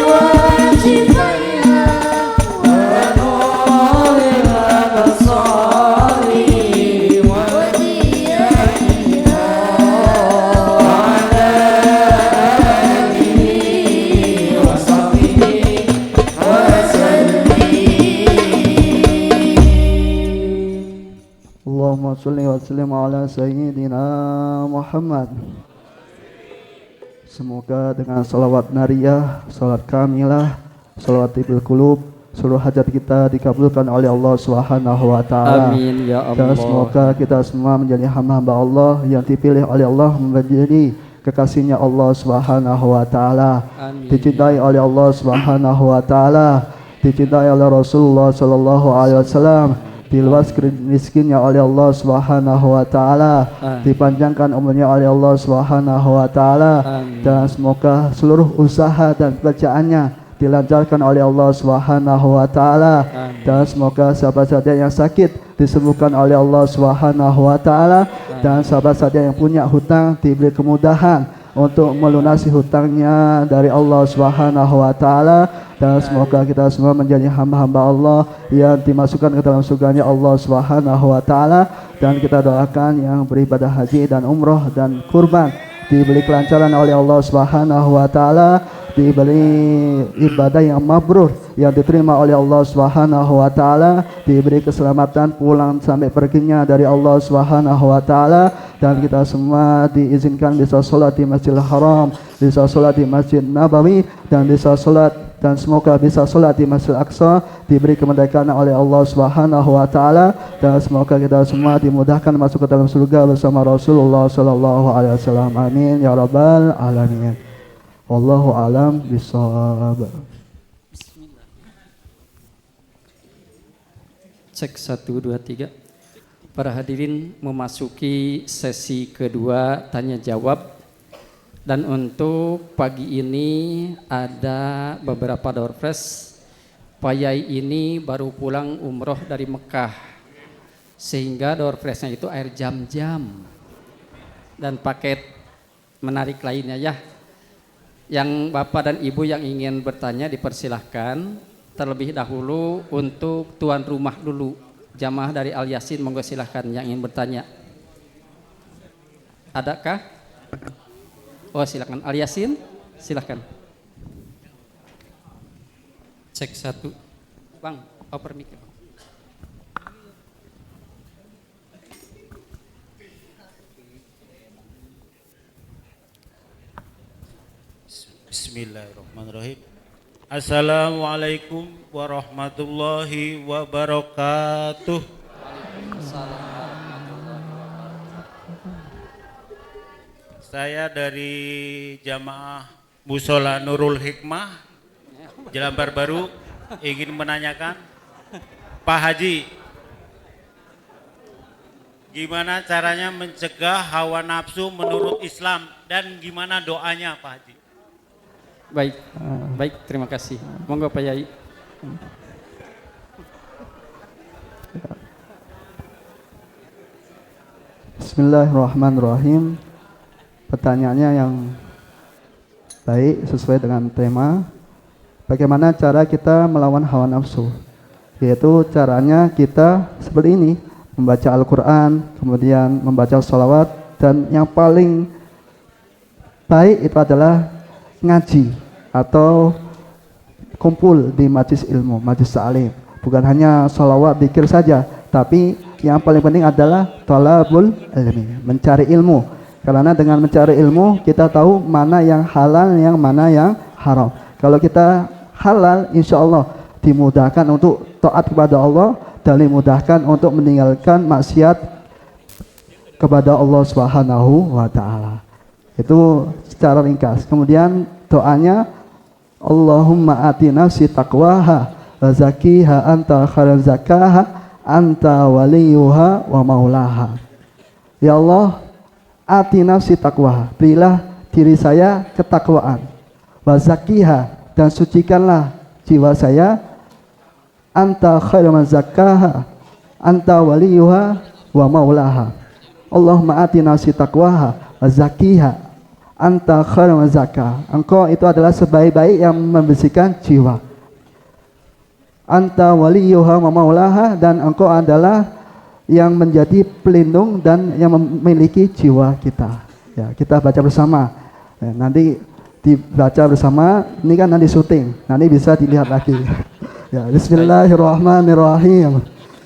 وشفيها ونور الأبصار وديانها وعلى آله وصحبه وسلم. Allahumma sholli wa sallim ala sayyidina Muhammad. Semoga dengan salawat nariyah, salat kamilah, salawat tibil kulub, seluruh hajat kita dikabulkan oleh Allah Subhanahu wa taala. Amin ya Dan Allah. semoga kita semua menjadi hamba-hamba Allah yang dipilih oleh Allah menjadi kekasihnya Allah Subhanahu wa taala. Amin. Dicintai oleh Allah Subhanahu wa taala, dicintai oleh Rasulullah sallallahu alaihi wasallam, diluaskan rizkinya oleh Allah Subhanahu wa taala, dipanjangkan umurnya oleh Allah Subhanahu wa taala, Amin. dan semoga seluruh usaha dan pekerjaannya dilancarkan oleh Allah Subhanahu wa taala, dan semoga sahabat sahabat yang sakit disembuhkan oleh Allah Subhanahu wa taala, dan sahabat sahabat yang punya hutang diberi kemudahan untuk melunasi hutangnya dari Allah Subhanahu wa taala, dan semoga kita semua menjadi hamba-hamba Allah yang dimasukkan ke dalam surganya Allah Subhanahu wa taala, dan kita doakan yang beribadah haji dan umroh dan kurban diberi kelancaran oleh Allah Subhanahu wa taala, diberi ibadah yang mabrur yang diterima oleh Allah Subhanahu wa taala, diberi keselamatan pulang sampai perginya dari Allah Subhanahu wa taala, dan kita semua diizinkan bisa sholat di Masjidil Haram, bisa sholat di Masjid Nabawi, dan bisa sholat dan semoga bisa sholat di Masjidil Aqsa, diberi kemerdekaan oleh Allah Subhanahu wa taala, dan semoga kita semua dimudahkan masuk ke dalam surga bersama Rasulullah sallallahu alaihi wasallam. Amin ya rabbal alamin. Wallahu alam bisawab. Cek 1, 2, 3. Para hadirin memasuki sesi kedua tanya jawab. Dan untuk pagi ini ada beberapa doorpress. Payai ini baru pulang umroh dari Mekah, sehingga doorpressnya itu air jam-jam dan paket menarik lainnya ya. Yang Bapak dan Ibu yang ingin bertanya dipersilahkan. Terlebih dahulu untuk tuan rumah dulu, jamaah dari Al Yasin, monggo silahkan yang ingin bertanya. Adakah? Oh silakan Al Yasin, silakan. Cek 1. Bang, oper mic. Bismillahirrahmanirrahim. Assalamualaikum warahmatullahi wabarakatuh. Saya dari Jamaah Mushola Nurul Hikmah Jelambar Baru ingin menanyakan, Pak Haji, gimana caranya mencegah hawa nafsu menurut Islam dan gimana doanya Pak Haji? Baik, baik, terima kasih. Monggo Pak Yai. Bismillahirrahmanirrahim. Pertanyaannya yang baik sesuai dengan tema. Bagaimana cara kita melawan hawa nafsu? Yaitu caranya kita seperti ini, membaca Al-Quran, kemudian membaca sholawat, dan yang paling baik itu adalah ngaji atau kumpul di majlis ilmu, majlis ta'lim. Bukan hanya sholawat, dzikir saja, tapi yang paling penting adalah thalabul ilmi, mencari ilmu. Karena dengan mencari ilmu kita tahu mana yang halal, yang mana yang haram. Kalau kita halal, insya Allah dimudahkan untuk taat kepada Allah dan dimudahkan untuk meninggalkan maksiat kepada Allah Subhanahu wa Ta'ala. Itu secara ringkas. Kemudian doanya, Allahumma ati nafsi taqwaha wa zakiha anta khairan zakaha anta waliyuha wa maulaha. Ya Allah, ati nafsi taqwaha, berilah diri saya ketakwaan, wa zakiha, dan sucikanlah jiwa saya, anta khairan zakaha anta waliyuha wa maulaha. Allahumma ati nafsi taqwaha wa zakiha anta khairan zakah. Engkau itu adalah sebaik-baik yang membersihkan jiwa. Anta waliyuha wa maulaha, dan engkau adalah yang menjadi pelindung dan yang memiliki jiwa kita. Ya, kita baca bersama. Ya, nanti dibaca bersama. Ini kan nanti syuting, nanti bisa dilihat lagi. Ya, Bismillahirrahmanirrahim.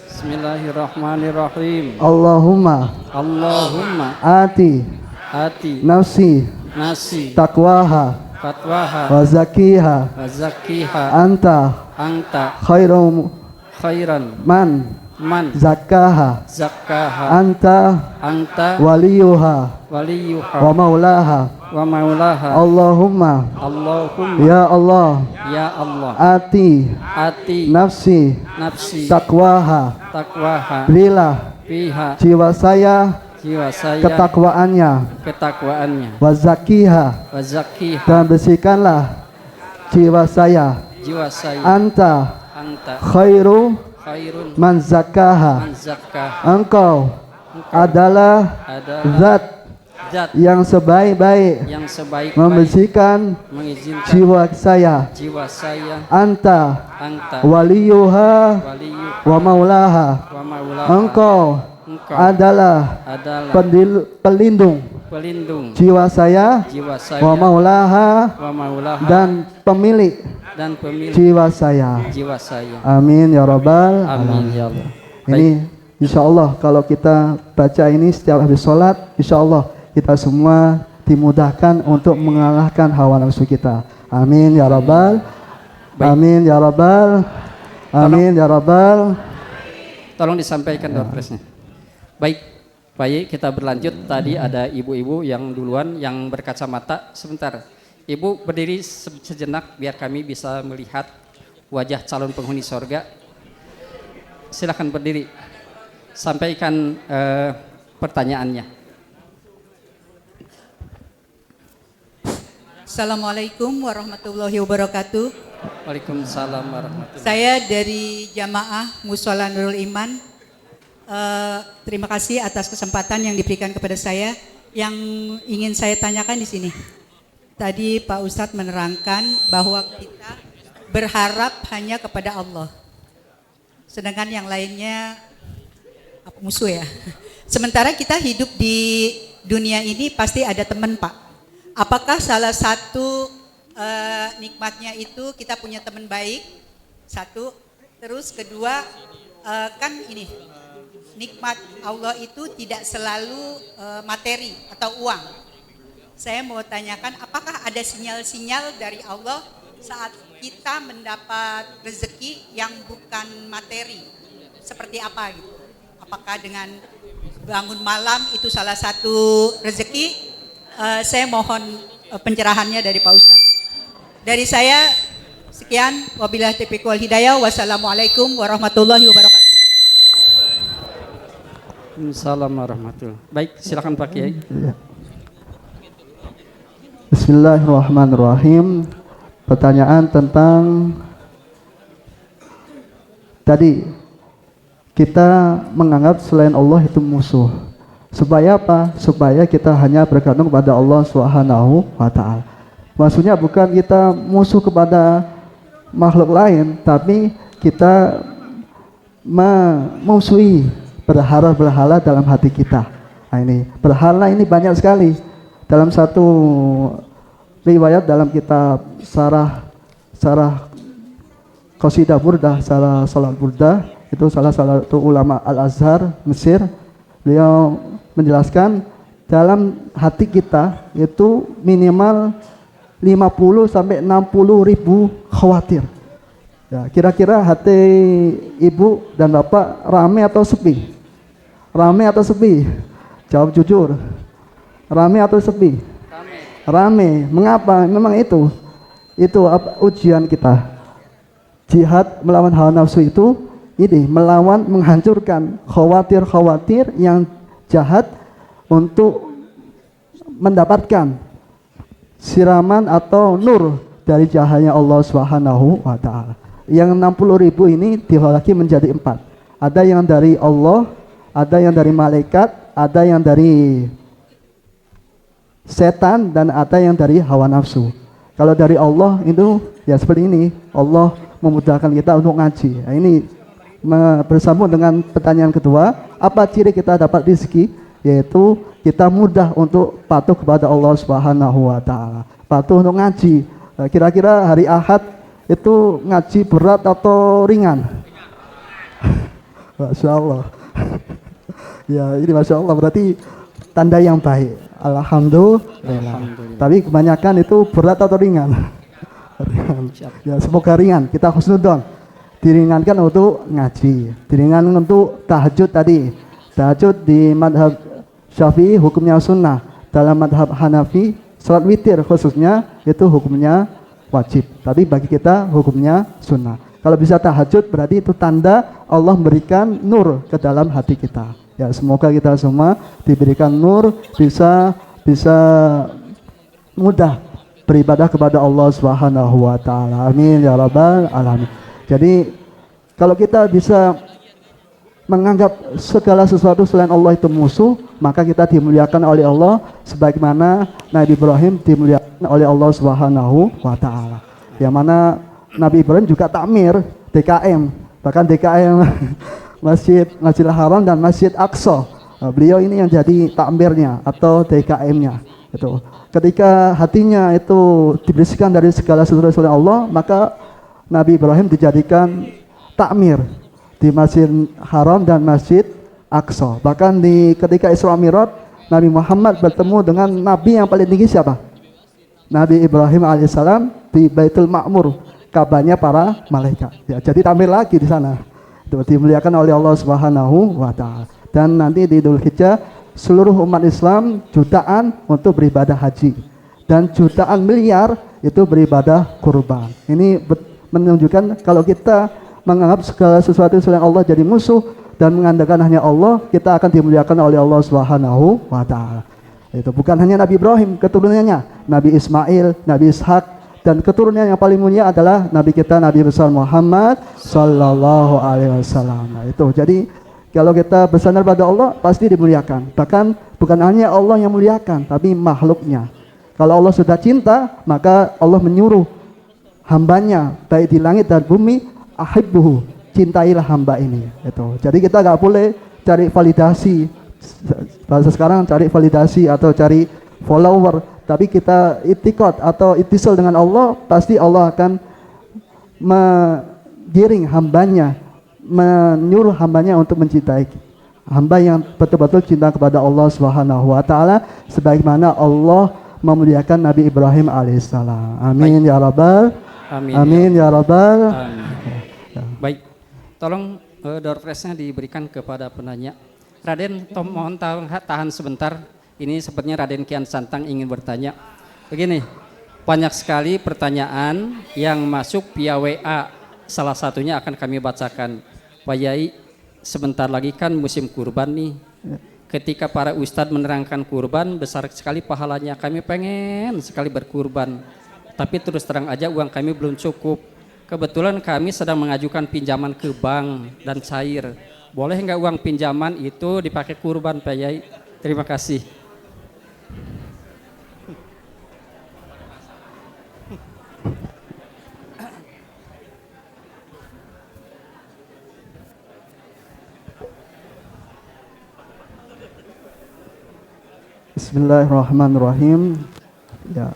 Bismillahirrahmanirrahim. Allahumma ati nafsi taqwaha wa zakiha anta khairan man zakaha anta waliyuha wa maulaha. Allahumma ya Allah ati nafsi taqwaha, berilah jiwa saya ketakwaannya, wa zakiha, dan bersihkanlah jiwa saya, anta khairu man zakaha, engkau adalah zat yang sebaik-baik membersihkan jiwa saya, anta waliyuha wa maulaha, engkau adalah pelindung jiwa saya, wa maulaha, dan pemilik jiwa saya. Amin ya rabbal alamin. Ini insya Allah kalau kita baca ini setiap habis sholat, insya Allah kita semua dimudahkan untuk mengalahkan hawa nafsu kita. Amin ya rabbal, amin ya rabbal, amin ya rabbal. Tolong disampaikan doorpresnya. Baik, baik, kita berlanjut. Tadi ada ibu-ibu yang duluan yang berkacamata. Sebentar, ibu berdiri sejenak biar kami bisa melihat wajah calon penghuni sorga. Silakan berdiri, sampaikan pertanyaannya. Assalamualaikum warahmatullahi wabarakatuh. Waalaikumsalam warahmatullahi wabarakatuh. Saya dari Jamaah Mushola Nurul Iman. Terima kasih atas kesempatan yang diberikan kepada saya. Yang ingin saya tanyakan di sini, tadi Pak Ustadz menerangkan bahwa kita berharap hanya kepada Allah, sedangkan yang lainnya musuh ya. Sementara kita hidup di dunia ini pasti ada teman Pak. apakah salah satu nikmatnya itu kita punya teman baik? Satu. Terus kedua, kan ini nikmat Allah itu tidak selalu materi atau uang. Saya mau tanyakan, apakah ada sinyal-sinyal dari Allah saat kita mendapat rezeki yang bukan materi? Seperti apa gitu? Apakah dengan bangun malam itu salah satu rezeki? Saya mohon pencerahannya dari Pak Ustadz. Dari saya sekian, wabillahi taufiq wal hidayah. Wassalamualaikum warahmatullahi wabarakatuh. Assalamualaikum warahmatullahi. Baik, silakan Pak Kiai. Ya. Bismillahirrahmanirrahim. Pertanyaan tentang tadi kita menganggap selain Allah itu musuh. Supaya apa? Supaya kita hanya bergantung kepada Allah Subhanahu wa taala. Maksudnya bukan kita musuh kepada makhluk lain, tapi kita memusuhi berhala-berhala dalam hati kita. Nah, ini berhala ini banyak sekali. Dalam satu riwayat dalam kitab Sarah Qasidah Burdah, Sarah Salat Burdah, itu salah satu ulama Al-Azhar Mesir, beliau menjelaskan dalam hati kita itu minimal 50 sampai 60 ribu khawatir. Ya, kira-kira hati ibu dan bapak ramai atau sepi? Ramai atau sepi? Jawab jujur. Ramai atau sepi? Ramai. Mengapa? Memang itu ujian kita. Jihad melawan hawa nafsu itu ini melawan, menghancurkan khawatir-khawatir yang jahat untuk mendapatkan siraman atau nur dari cahaya Allah Subhanahu wa taala. Yang 60 ribu ini dibagi menjadi 4. Ada yang dari Allah, ada yang dari malaikat, ada yang dari setan, dan ada yang dari hawa nafsu. Kalau dari Allah itu ya seperti ini, Allah memudahkan kita untuk ngaji. Nah, ini bersambung dengan pertanyaan kedua, apa ciri kita dapat rezeki? Yaitu kita mudah untuk patuh kepada Allah Subhanahu wa taala. Patuh untuk ngaji. Nah, kira-kira hari Ahad itu ngaji berat atau ringan? Masya Allah. Ya, ini Masya Allah berarti tanda yang baik. Alhamdulillah. Tapi kebanyakan itu berat atau ringan? Ringan. Ya, semoga ringan. Kita husnudon. Diringankan untuk ngaji, diringankan untuk tahajud tadi. Tahajud di madhab Syafi'i hukumnya sunnah. Dalam madhab Hanafi salat witir khususnya itu hukumnya wajib. Tapi bagi kita hukumnya sunnah. Kalau bisa tahajud berarti itu tanda Allah memberikan nur ke dalam hati kita. Ya, semoga kita semua diberikan nur, bisa mudah beribadah kepada Allah Subhanahu wa taala. Amin ya rabbal alamin. Jadi kalau kita bisa menganggap segala sesuatu selain Allah itu musuh, maka kita dimuliakan oleh Allah sebagaimana Nabi Ibrahim dimuliakan oleh Allah Subhanahu wa taala. Yang mana Nabi Ibrahim juga takmir DKM, bahkan DKM Masjidil Haram dan Masjid Aqsa. Beliau ini yang jadi takmirnya atau DKM-nya. Itu. Ketika hatinya itu dibersihkan dari segala sesuatu selain Allah, maka Nabi Ibrahim dijadikan takmir di Masjid Haram dan Masjid Aqsa. Bahkan ketika Isra Mi'raj, Nabi Muhammad bertemu dengan Nabi yang paling tinggi siapa? Nabi Ibrahim alaihissalam di Baitul Ma'mur, kabarnya para malaikat. Ya, jadi tampil lagi di sana. Itu dimuliakan oleh Allah Subhanahu wa taala. Dan nanti di Dzulhijjah seluruh umat Islam jutaan untuk beribadah haji dan jutaan miliar itu beribadah kurban. Ini menunjukkan kalau kita menganggap segala sesuatu selain Allah jadi musuh dan mengandalkan hanya Allah, kita akan dimuliakan oleh Allah Subhanahu wa taala. Itu bukan hanya Nabi Ibrahim, keturunannya Nabi Ismail, Nabi Ishak, dan keturunan yang paling mulia adalah Nabi kita Nabi besar Muhammad sallallahu alaihi wasallam. Nah, itu. Jadi kalau kita bersandar pada Allah pasti dimuliakan. Bahkan bukan hanya Allah yang muliakan, tapi makhluknya. Kalau Allah sudah cinta, maka Allah menyuruh hambanya baik di langit dan bumi, ahibbuhu, cintailah hamba ini. Itu. Jadi kita nggak boleh cari validasi. Bahasa sekarang cari validasi atau cari follower, tapi kita itikad atau ittisal dengan Allah, pasti Allah akan menggiring hambanya, menyuruh hambanya untuk mencintai hamba yang betul-betul cinta kepada Allah Subhanahu wa taala sebagaimana Allah memuliakan Nabi Ibrahim alaihissalam. Amin ya rabbal Amin. amin ya rabbal. Amin. Baik, tolong door prize-nya diberikan kepada penanya. Raden, mohon tahan sebentar. Ini sepertinya Raden Kian Santang ingin bertanya. Begini, banyak sekali pertanyaan yang masuk via WA. Salah satunya akan kami bacakan. Pak Yai, sebentar lagi kan musim kurban nih. Ketika para ustadz menerangkan kurban, besar sekali pahalanya. Kami pengen sekali berkurban. Tapi terus terang aja uang kami belum cukup. Kebetulan kami sedang mengajukan pinjaman ke bank dan cair. Boleh nggak uang pinjaman itu dipakai kurban Pak Yai? Terima kasih. Bismillahirrahmanirrahim. Ya,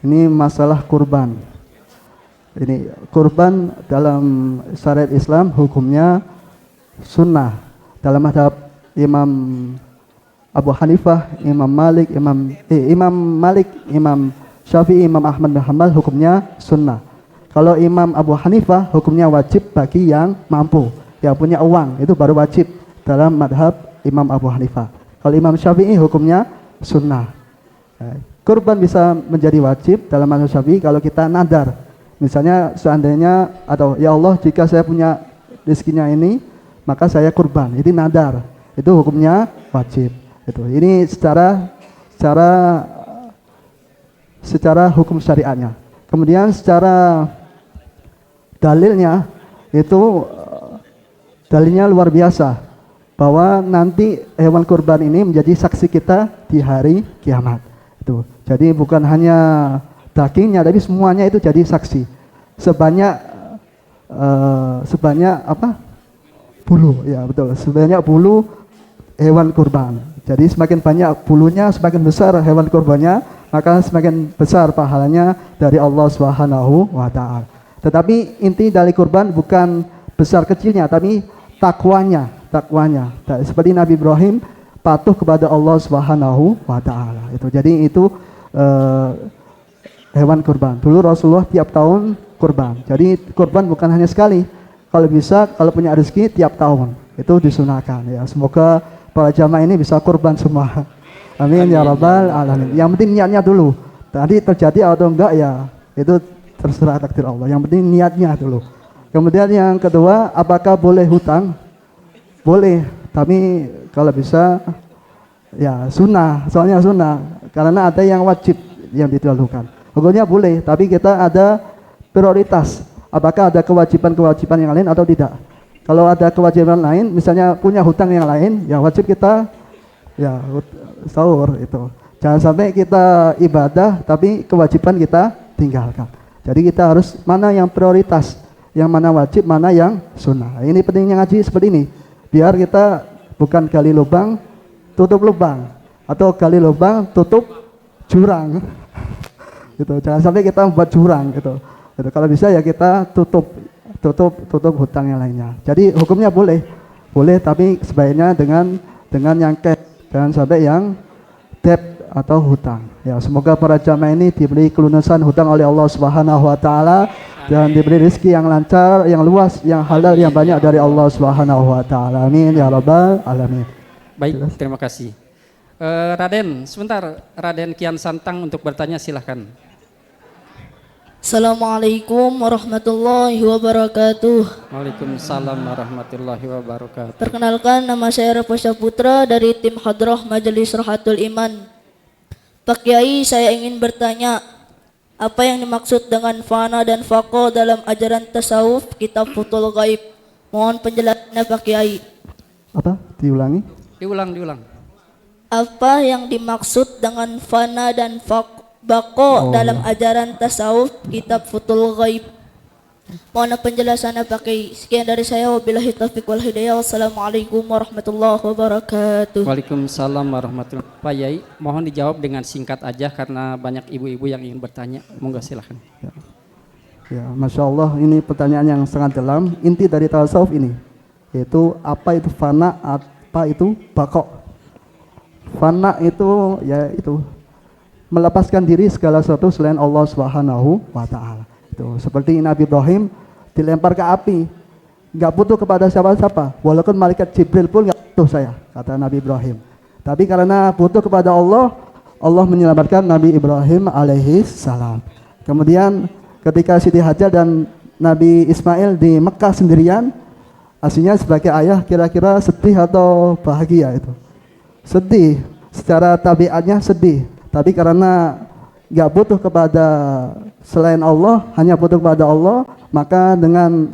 ini masalah kurban. Ini kurban dalam syariat Islam hukumnya sunnah. Dalam madhab Imam Abu Hanifah, Imam Malik, Imam Syafi'i, Imam Ahmad bin Hanbal hukumnya sunnah. Kalau Imam Abu Hanifah hukumnya wajib bagi yang mampu, yang punya uang, itu baru wajib dalam madhab Imam Abu Hanifah. Kalau Imam Syafi'i hukumnya sunnah. Kurban bisa menjadi wajib dalam mazhab Syafi'i kalau kita nadar. Misalnya seandainya atau ya Allah jika saya punya rezekinya ini maka saya kurban. Itu nadar. Itu hukumnya wajib. Itu. Ini secara hukum syariatnya. Kemudian secara dalilnya itu dalilnya luar biasa. Bahwa nanti hewan kurban ini menjadi saksi kita di hari kiamat. Itu. Jadi bukan hanya dagingnya, tapi semuanya itu jadi saksi. Sebanyak apa? Bulu, ya betul. Sebanyak bulu hewan kurban. Jadi semakin banyak bulunya, semakin besar hewan kurbannya, maka semakin besar pahalanya dari Allah Subhanahu wa taala. Tetapi inti dari kurban bukan besar kecilnya, tapi takwanya. Seperti Nabi Ibrahim patuh kepada Allah Subhanahu wa taala. Itu. Jadi itu hewan kurban. Dulu Rasulullah tiap tahun kurban. Jadi kurban bukan hanya sekali. Kalau bisa, kalau punya rezeki tiap tahun. Itu disunahkan ya. Semoga para jamaah ini bisa kurban semua. Amin ya rabbal alamin. Yang penting niatnya dulu. Tadi terjadi atau enggak ya itu terserah takdir Allah. Yang penting niatnya dulu. Kemudian yang kedua, apakah boleh hutang? Boleh, tapi kalau bisa ya sunnah, soalnya sunnah. Karena ada yang wajib yang didahulukan. Hukumnya boleh, tapi kita ada prioritas. Apakah ada kewajiban-kewajiban yang lain atau tidak? Kalau ada kewajiban lain, misalnya punya hutang yang lain, ya wajib kita ya sahur itu. Jangan sampai kita ibadah, tapi kewajiban kita tinggalkan. Jadi kita harus mana yang prioritas, yang mana wajib, mana yang sunnah. Ini pentingnya ngaji seperti ini. Biar kita bukan gali lubang, tutup lubang. Atau gali lubang, tutup jurang. Gitu. Jangan sampai kita membuat jurang. Gitu. Kalau bisa ya kita tutup hutang yang lainnya. Jadi hukumnya boleh, tapi sebaiknya dengan yang cash, jangan sampai yang debt atau hutang. Ya, semoga para jamaah ini diberi kelunasan hutang oleh Allah Subhanahu wa taala dan diberi rezeki yang lancar, yang luas, yang halal, yang banyak dari Allah Subhanahu wa taala. Amin ya rabbal alamin. Baik, terima kasih. Raden, sebentar Raden Kian Santang untuk bertanya silahkan. Assalamualaikum warahmatullahi wabarakatuh. Waalaikumsalam warahmatullahi wabarakatuh. Perkenalkan, nama saya Rafa Putra dari tim Hadrah Majelis Rohatul Iman. Pak Kiai, saya ingin bertanya, apa yang dimaksud dengan fana dan faqo dalam ajaran tasawuf kitab Futhul Ghaib? Mohon penjelasannya Pak Kiai. Apa? Diulangi? Diulang. Apa yang dimaksud dengan fana dan bako dalam ajaran tasawuf kitab Futhul Ghaib? Mohon penjelasannya Pak Kiai. Sekian dari saya, wabillahi taufiq wal hidayah. Wassalamualaikum warahmatullahi wabarakatuh. Waalaikumsalam warahmatullahi wabarakatuh. Pak Yai, mohon dijawab dengan singkat aja karena banyak ibu-ibu yang ingin bertanya. Monggo silahkan. Ya, Masya Allah, ini pertanyaan yang sangat dalam. Inti dari tasawuf ini, yaitu apa itu fana, apa itu bako. Fana itu ya itu melepaskan diri segala sesuatu selain Allah Subhanahu wa Ta'ala. Itu seperti Nabi Ibrahim dilempar ke api, nggak butuh kepada siapa-siapa, walaupun malaikat Jibril pun nggak butuh saya, kata Nabi Ibrahim. Tapi karena butuh kepada Allah, Allah menyelamatkan Nabi Ibrahim alaihi salam. Kemudian ketika Siti Hajar dan Nabi Ismail di Mekah sendirian, aslinya sebagai ayah kira-kira sedih atau bahagia itu? Sedih, secara tabiatnya sedih. Tapi karena nggak butuh kepada selain Allah, hanya butuh kepada Allah, maka dengan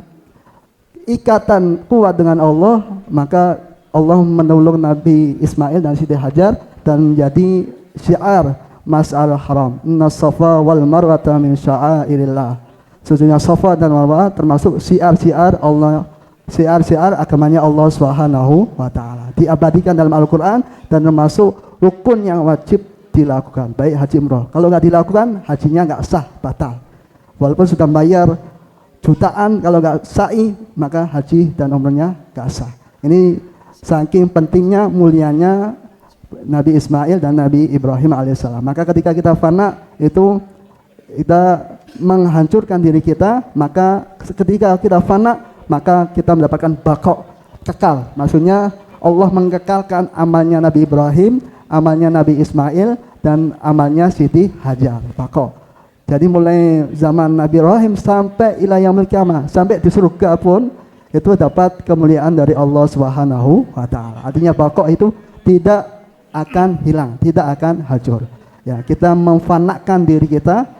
ikatan kuat dengan Allah, maka Allah menolong Nabi Ismail dan Siti Hajar dan menjadi syiar Mas'al Haram. Inna Safa wal Marwata min sya'airillah. Sesungguhnya Safa dan Marwah termasuk syiar-syiar Allah, syiar-syiar agamanya Allah Subhanahu wa Ta'ala. Diabadikan dalam Al-Qur'an dan termasuk rukun yang wajib dilakukan, baik haji umroh. Kalau nggak dilakukan, hajinya nggak sah, batal. Walaupun sudah bayar jutaan, kalau nggak sa'i, maka haji dan umrohnya nggak sah. Ini saking pentingnya, mulianya Nabi Ismail dan Nabi Ibrahim alaihissalam. Maka ketika kita fana itu kita menghancurkan diri kita, maka ketika kita fana, maka kita mendapatkan bako, kekal. Maksudnya Allah mengekalkan amalnya Nabi Ibrahim, amalnya Nabi Ismail, dan amalnya Siti Hajar, bako. Jadi mulai zaman Nabi Ibrahim sampai ila yaumil qiyamah, sampai di surga pun itu dapat kemuliaan dari Allah Subhanahu wa Ta'ala. Artinya bako itu tidak akan hilang, tidak akan hancur. Ya, kita memfanakan diri kita,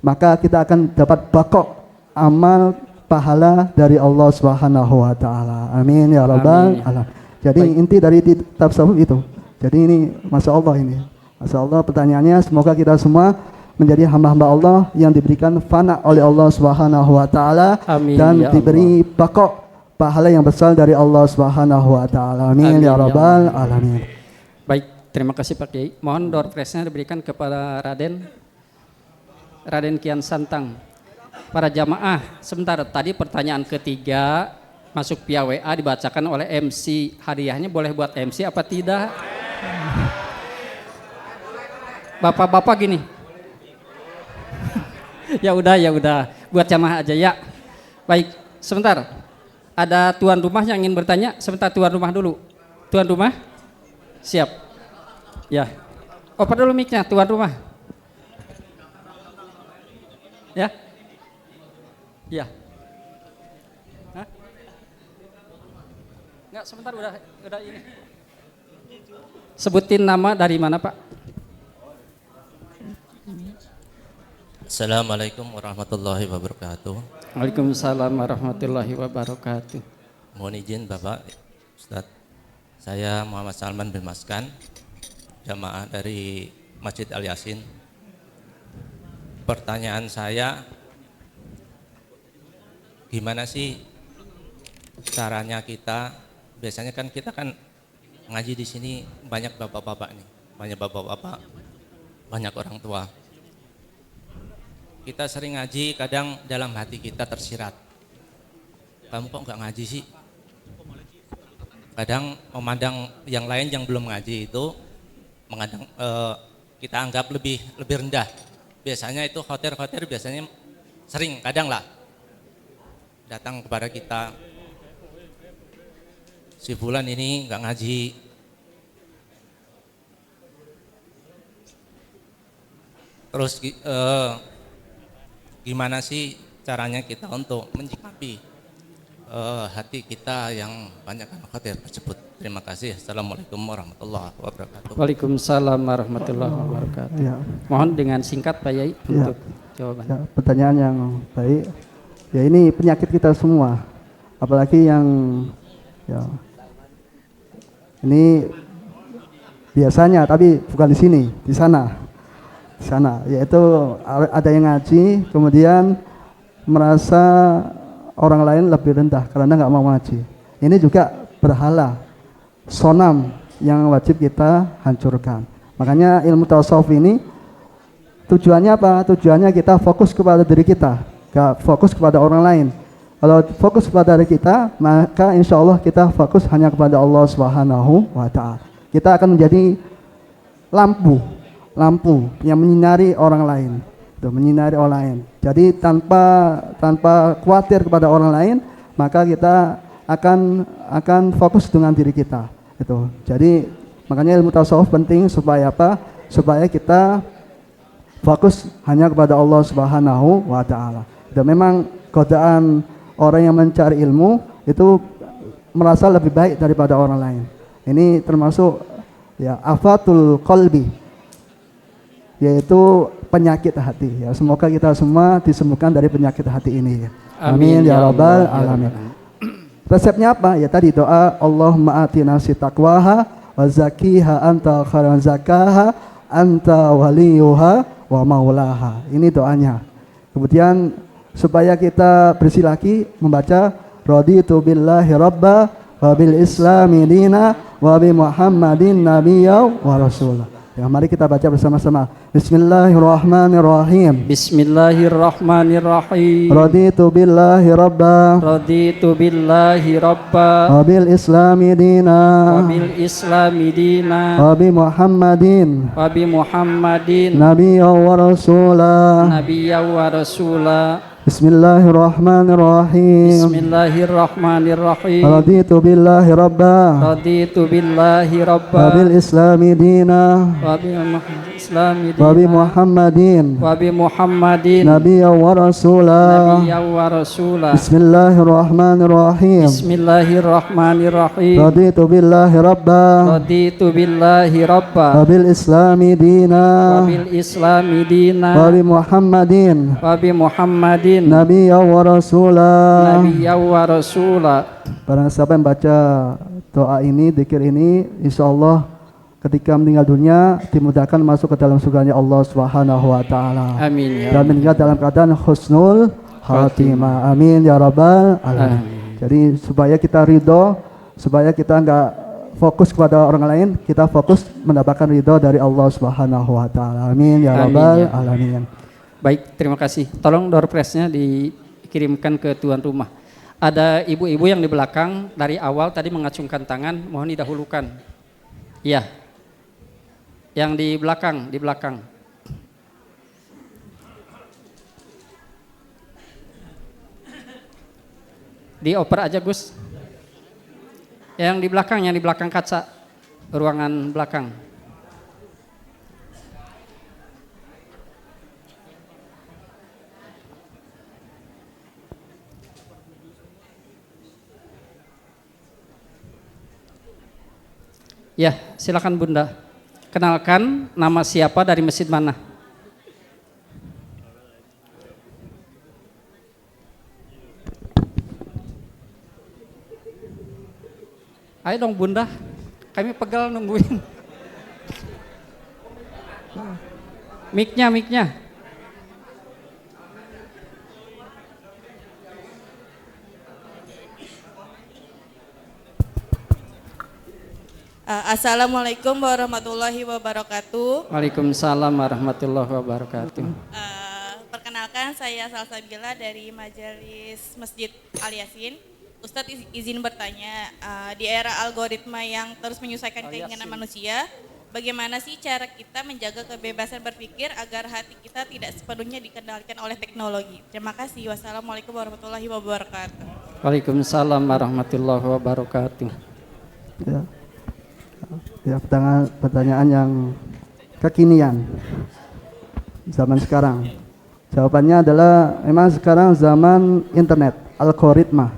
maka kita akan dapat bako, amal pahala dari Allah Subhanahu wa Ta'ala. Amin ya rabbal alamin. Jadi inti dari tasawuf itu. Jadi ini Masya Allah ini. Masya Allah pertanyaannya, semoga kita semua menjadi hamba-hamba Allah yang diberikan fana oleh Allah Subhanahu wa Ta'ala dan ya diberi bako, pahala yang besar dari Allah Subhanahu wa Ta'ala. Amin ya rabbal alamin. Baik, terima kasih Pak Kiai. Mohon door prize-nya diberikan kepada Raden Kian Santang. Para jamaah, sebentar, tadi pertanyaan ketiga masuk via WA dibacakan oleh MC. Hadiahnya boleh buat MC apa tidak? Bapak-bapak gini. ya udah, buat jamaah aja ya. Baik, sebentar. Ada tuan rumah yang ingin bertanya. Sebentar, tuan rumah dulu. Tuan rumah? Siap. Ya. Oper dulu mic-nya, tuan rumah. Ya. Ya. Hah? Enggak, sebentar udah ini. Sebutin nama dari mana, Pak? Assalamualaikum warahmatullahi wabarakatuh. Waalaikumsalam warahmatullahi wabarakatuh. Mohon izin Bapak Ustadz, saya Muhammad Salman bin Maskan, jamaah dari Masjid Al Yasin. Pertanyaan saya, gimana sih caranya kita? Biasanya kan kita kan ngaji di sini banyak bapak-bapak nih, banyak bapak-bapak, banyak orang tua. Kita sering ngaji, kadang dalam hati kita tersirat. Kamu kok nggak ngaji sih? Kadang memandang yang lain yang belum ngaji itu, kita anggap lebih rendah. Biasanya itu khotir-khotir biasanya sering, kadang lah datang kepada kita. Si fulan ini nggak ngaji. Terus gimana sih caranya kita untuk menyikapi hati kita yang banyak khawatir tersebut? Terima kasih. Assalamualaikum warahmatullahi wabarakatuh. Waalaikumsalam warahmatullahi wabarakatuh. Ya. Mohon dengan singkat Pak Yai untuk jawaban. Ya, pertanyaan yang baik. Ya, ini penyakit kita semua. Apalagi yang ya, ini biasanya, tapi bukan di sini, di sana, yaitu ada yang ngaji, kemudian merasa orang lain lebih rendah karena nggak mau ngaji. Ini juga berhala, sonam yang wajib kita hancurkan. Makanya ilmu tasawuf ini tujuannya apa? Tujuannya kita fokus kepada diri kita, gak fokus kepada orang lain. Kalau fokus kepada diri kita, maka insya Allah kita fokus hanya kepada Allah Subhanahu wa Ta'ala. Kita akan menjadi lampu yang menyinari orang lain, menyinari orang lain. Jadi tanpa khawatir kepada orang lain, maka kita akan fokus dengan diri kita. Itu. Jadi makanya ilmu tasawuf penting supaya apa? Supaya kita fokus hanya kepada Allah Subhanahu wa Ta'ala. Dan memang godaan orang yang mencari ilmu itu merasa lebih baik daripada orang lain. Ini termasuk ya afatul qalbi, yaitu penyakit hati. Ya, semoga kita semua disembuhkan dari penyakit hati ini. Amin ya rabbal alamin. Resepnya apa? Ya tadi doa Allahumma atina sitaqwaha wa zakiha anta khairan zakaha anta waliyuha wa maulaha. Ini doanya. Kemudian supaya kita bersih lagi membaca raditu billahi rabba wa bil islami dina wa bi muhammadin nabiyya wa rasulah. Ya, mari kita baca bersama-sama. Bismillahirrahmanirrahim. Bismillahirrahmanirrahim. Raditu billahi rabba Raditu billahi rabba wa bil islami dina wa bil islami dina wa bi muhammadin wa bi muhammadin nabiyya wa rasulah. nabiyya wa rasula. Bismillahirrahmanirrahim. Bismillahirrahmanirrahim. Raditu billahi rabba Raditu billahi wa rabba bil islami dina wa bi islami wa bi dina muhammadin wa bi muhammadin nabiyya wa rasulah. nabiyya wa rasula. Bismillahirrahmanirrahim. Bismillahirrahmanirrahim. Raditu billahi rabba Raditu billahi rabba wa bil islami wa dina bil islami dina wa bi muhammadin wa bi muhammadin nabiyya wa rasulah. nabiyya wa rasula. Barang siapa yang baca doa ini, zikir ini, insyaallah ketika meninggal dunia dimudahkan masuk ke dalam surganya Allah Subhanahu wa Ta'ala. Amin ya Dan meninggal dalam keadaan husnul khatimah. Amin ya rabbal alamin. Jadi supaya kita ridho, supaya kita enggak fokus kepada orang lain, kita fokus mendapatkan ridho dari Allah Subhanahu wa Ta'ala. Amin ya rabbal alamin. Baik, terima kasih. Tolong door prize-nya dikirimkan ke tuan rumah. Ada ibu-ibu yang di belakang dari awal tadi mengacungkan tangan, mohon didahulukan. Iya. Yang di belakang, di belakang. Dioper aja, Gus. Yang di belakang kaca, ruangan belakang. Ya, silakan Bunda. Kenalkan nama siapa dari masjid mana? Ayo dong Bunda, kami pegal nungguin. Mic-nya. Assalamualaikum warahmatullahi wabarakatuh. Waalaikumsalam warahmatullahi wabarakatuh. Perkenalkan saya Salsabila dari Majelis Masjid Al Yasin. Ustadz izin bertanya, di era algoritma yang terus menyusahkan keinginan manusia, bagaimana sih cara kita menjaga kebebasan berpikir agar hati kita tidak sepenuhnya dikendalikan oleh teknologi? Terima kasih. Wassalamualaikum warahmatullahi wabarakatuh. Waalaikumsalam warahmatullahi wabarakatuh. Ya, pertanyaan yang kekinian zaman sekarang. Jawabannya adalah memang sekarang zaman internet, algoritma.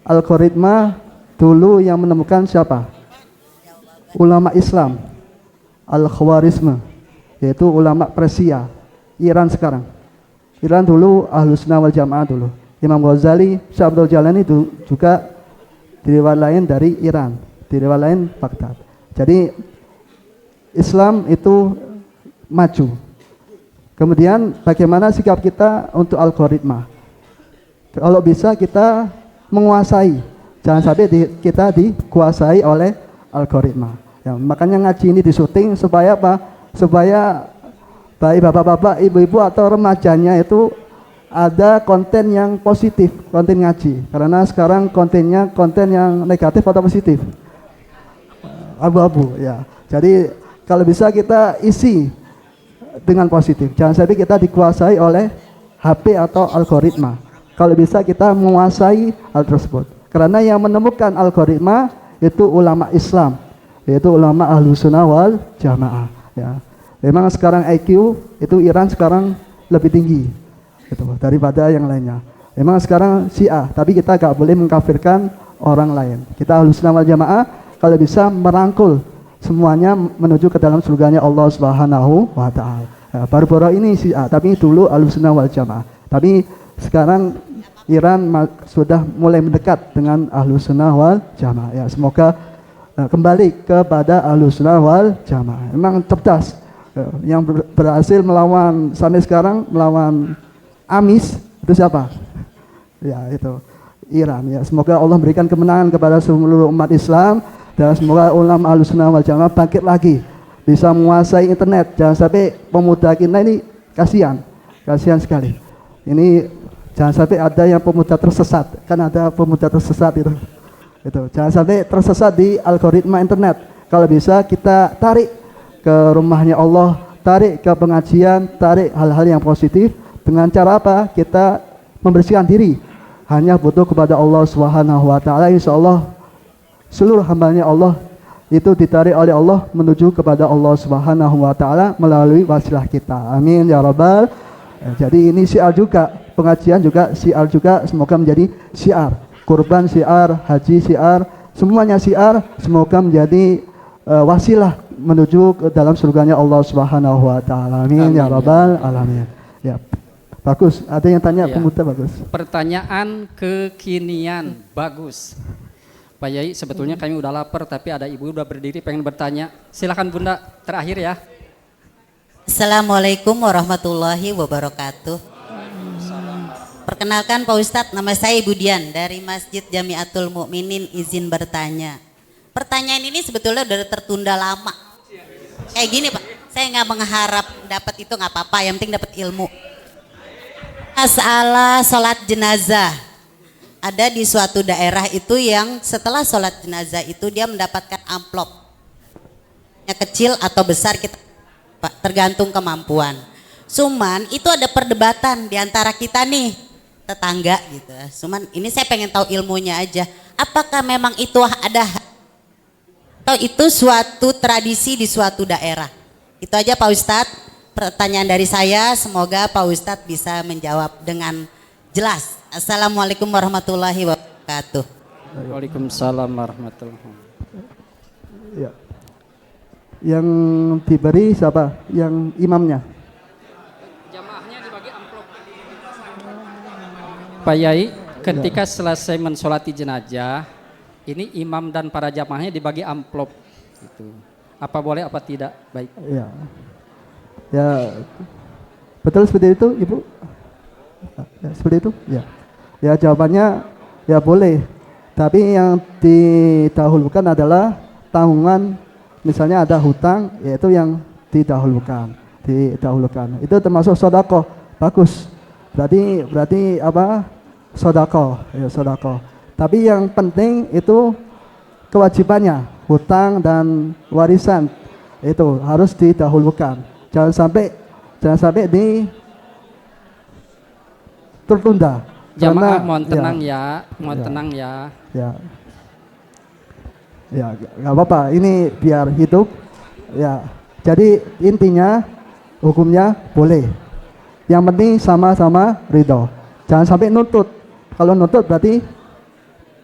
Algoritma dulu yang menemukan siapa? Ulama Islam, Al-Khawarizmi, yaitu ulama Persia, Iran sekarang. Iran dulu Ahlus Sunnah wal Jamaah dulu. Imam Ghazali, Syekh Abdul Jalani itu juga diriwayat lain dari Iran, diriwayat lain Baghdad. Jadi Islam itu maju. Kemudian bagaimana sikap kita untuk algoritma? Kalau bisa kita menguasai, jangan sampai kita dikuasai oleh algoritma. Ya, makanya ngaji ini disuting supaya apa? Supaya baik bapak-bapak, ibu-ibu atau remajanya itu ada konten yang positif, konten ngaji. Karena sekarang kontennya konten yang negatif atau positif, abu-abu ya. Jadi kalau bisa kita isi dengan positif. Jangan sampai kita dikuasai oleh HP atau algoritma. Kalau bisa kita menguasai hal tersebut. Karena yang menemukan algoritma itu ulama Islam, yaitu ulama Ahlussunnah wal Jamaah. Ya. Memang sekarang IQ itu Iran sekarang lebih tinggi gitu, daripada yang lainnya. Memang sekarang Syiah, tapi kita gak boleh mengkafirkan orang lain. Kita Ahlussunnah wal Jamaah kalau bisa merangkul semuanya menuju ke dalam surganya Allah Subhanahu wa taala. Ya, baru-baru ini Syiah, tapi dulu Ahlussunnah wal Jamaah. Tapi sekarang Iran sudah mulai mendekat dengan Ahlussunnah wal Jamaah. Ya, semoga kembali kepada Ahlussunnah wal Jamaah. Memang cerdas. Yang berhasil melawan sampai sekarang melawan Amis itu siapa? Ya, itu Iran. Ya, semoga Allah memberikan kemenangan kepada seluruh umat Islam dan semoga ulama Ahlussunnah wal Jamaah bangkit lagi, bisa menguasai internet. Jangan sampai pemuda kita ini kasihan sekali. Ini jangan sampai ada yang pemuda tersesat, kan ada pemuda tersesat itu. Jangan sampai tersesat di algoritma internet. Kalau bisa kita tarik ke rumahnya Allah, tarik ke pengajian, tarik hal-hal yang positif. Dengan cara apa? Kita membersihkan diri, hanya butuh kepada Allah Subhanahu wa taala. Insyaallah seluruh hambanya Allah itu ditarik oleh Allah menuju kepada Allah Subhanahu wa taala melalui wasilah kita. Amin ya rabbal. Jadi ini syiar juga, pengajian juga syiar juga, semoga menjadi syiar. Kurban syiar, haji syiar, semuanya syiar, semoga menjadi wasilah menuju ke dalam surganya Allah Subhanahu wa taala. Amin ya rabbal alamin. Ya. Bagus, ada yang tanya pemuda bagus. Pertanyaan kekinian bagus. Pak Yai, sebetulnya kami udah lapar tapi ada ibu udah berdiri pengen bertanya. Silakan Bunda, terakhir ya. Assalamualaikum warahmatullahi wabarakatuh. Perkenalkan Pak Ustadz, nama saya Ibu Dian dari Masjid Jamiatul Mukminin, izin bertanya. Pertanyaan ini sebetulnya udah tertunda lama. Kayak gini Pak, saya nggak mengharap dapat itu nggak apa-apa, yang penting dapat ilmu. Masalah sholat jenazah, ada di suatu daerah itu yang setelah sholat jenazah itu dia mendapatkan amplop, kecil atau besar kita Pak, tergantung kemampuan. Cuman itu ada perdebatan di antara kita nih tetangga gitu. Cuman ini saya pengen tahu ilmunya aja. Apakah memang itu ada atau itu suatu tradisi di suatu daerah? Itu aja Pak Ustadz. Pertanyaan dari saya, semoga Pak Ustadz bisa menjawab dengan jelas. Assalamualaikum warahmatullahi wabarakatuh. Waalaikumsalam warahmatullahi wabarakatuh. Ya. Yang diberi siapa? Yang imamnya? Jamaahnya dibagi amplop. Pak Yai, ketika selesai mensolati jenazah, ini imam dan para jamaahnya dibagi amplop. Gitu. Apa boleh apa tidak? Baik. Ya. Ya, betul seperti itu, Ibu? Ya, seperti itu? Ya. Ya, jawabannya ya boleh. Tapi yang didahulukan adalah tanggungan, misalnya ada hutang, yaitu yang didahulukan. Itu termasuk sedekah. Bagus. Berarti apa? Sedekah, ya sedekah. Tapi yang penting itu kewajibannya, hutang dan warisan itu harus didahulukan. Jangan sampai tertunda. Jamaah mohon tenang ya, mohon tenang ya. Ya, nggak apa-apa. Ini biar hidup. Ya, jadi intinya hukumnya boleh. Yang penting sama-sama ridho. Jangan sampai nuntut. Kalau nuntut berarti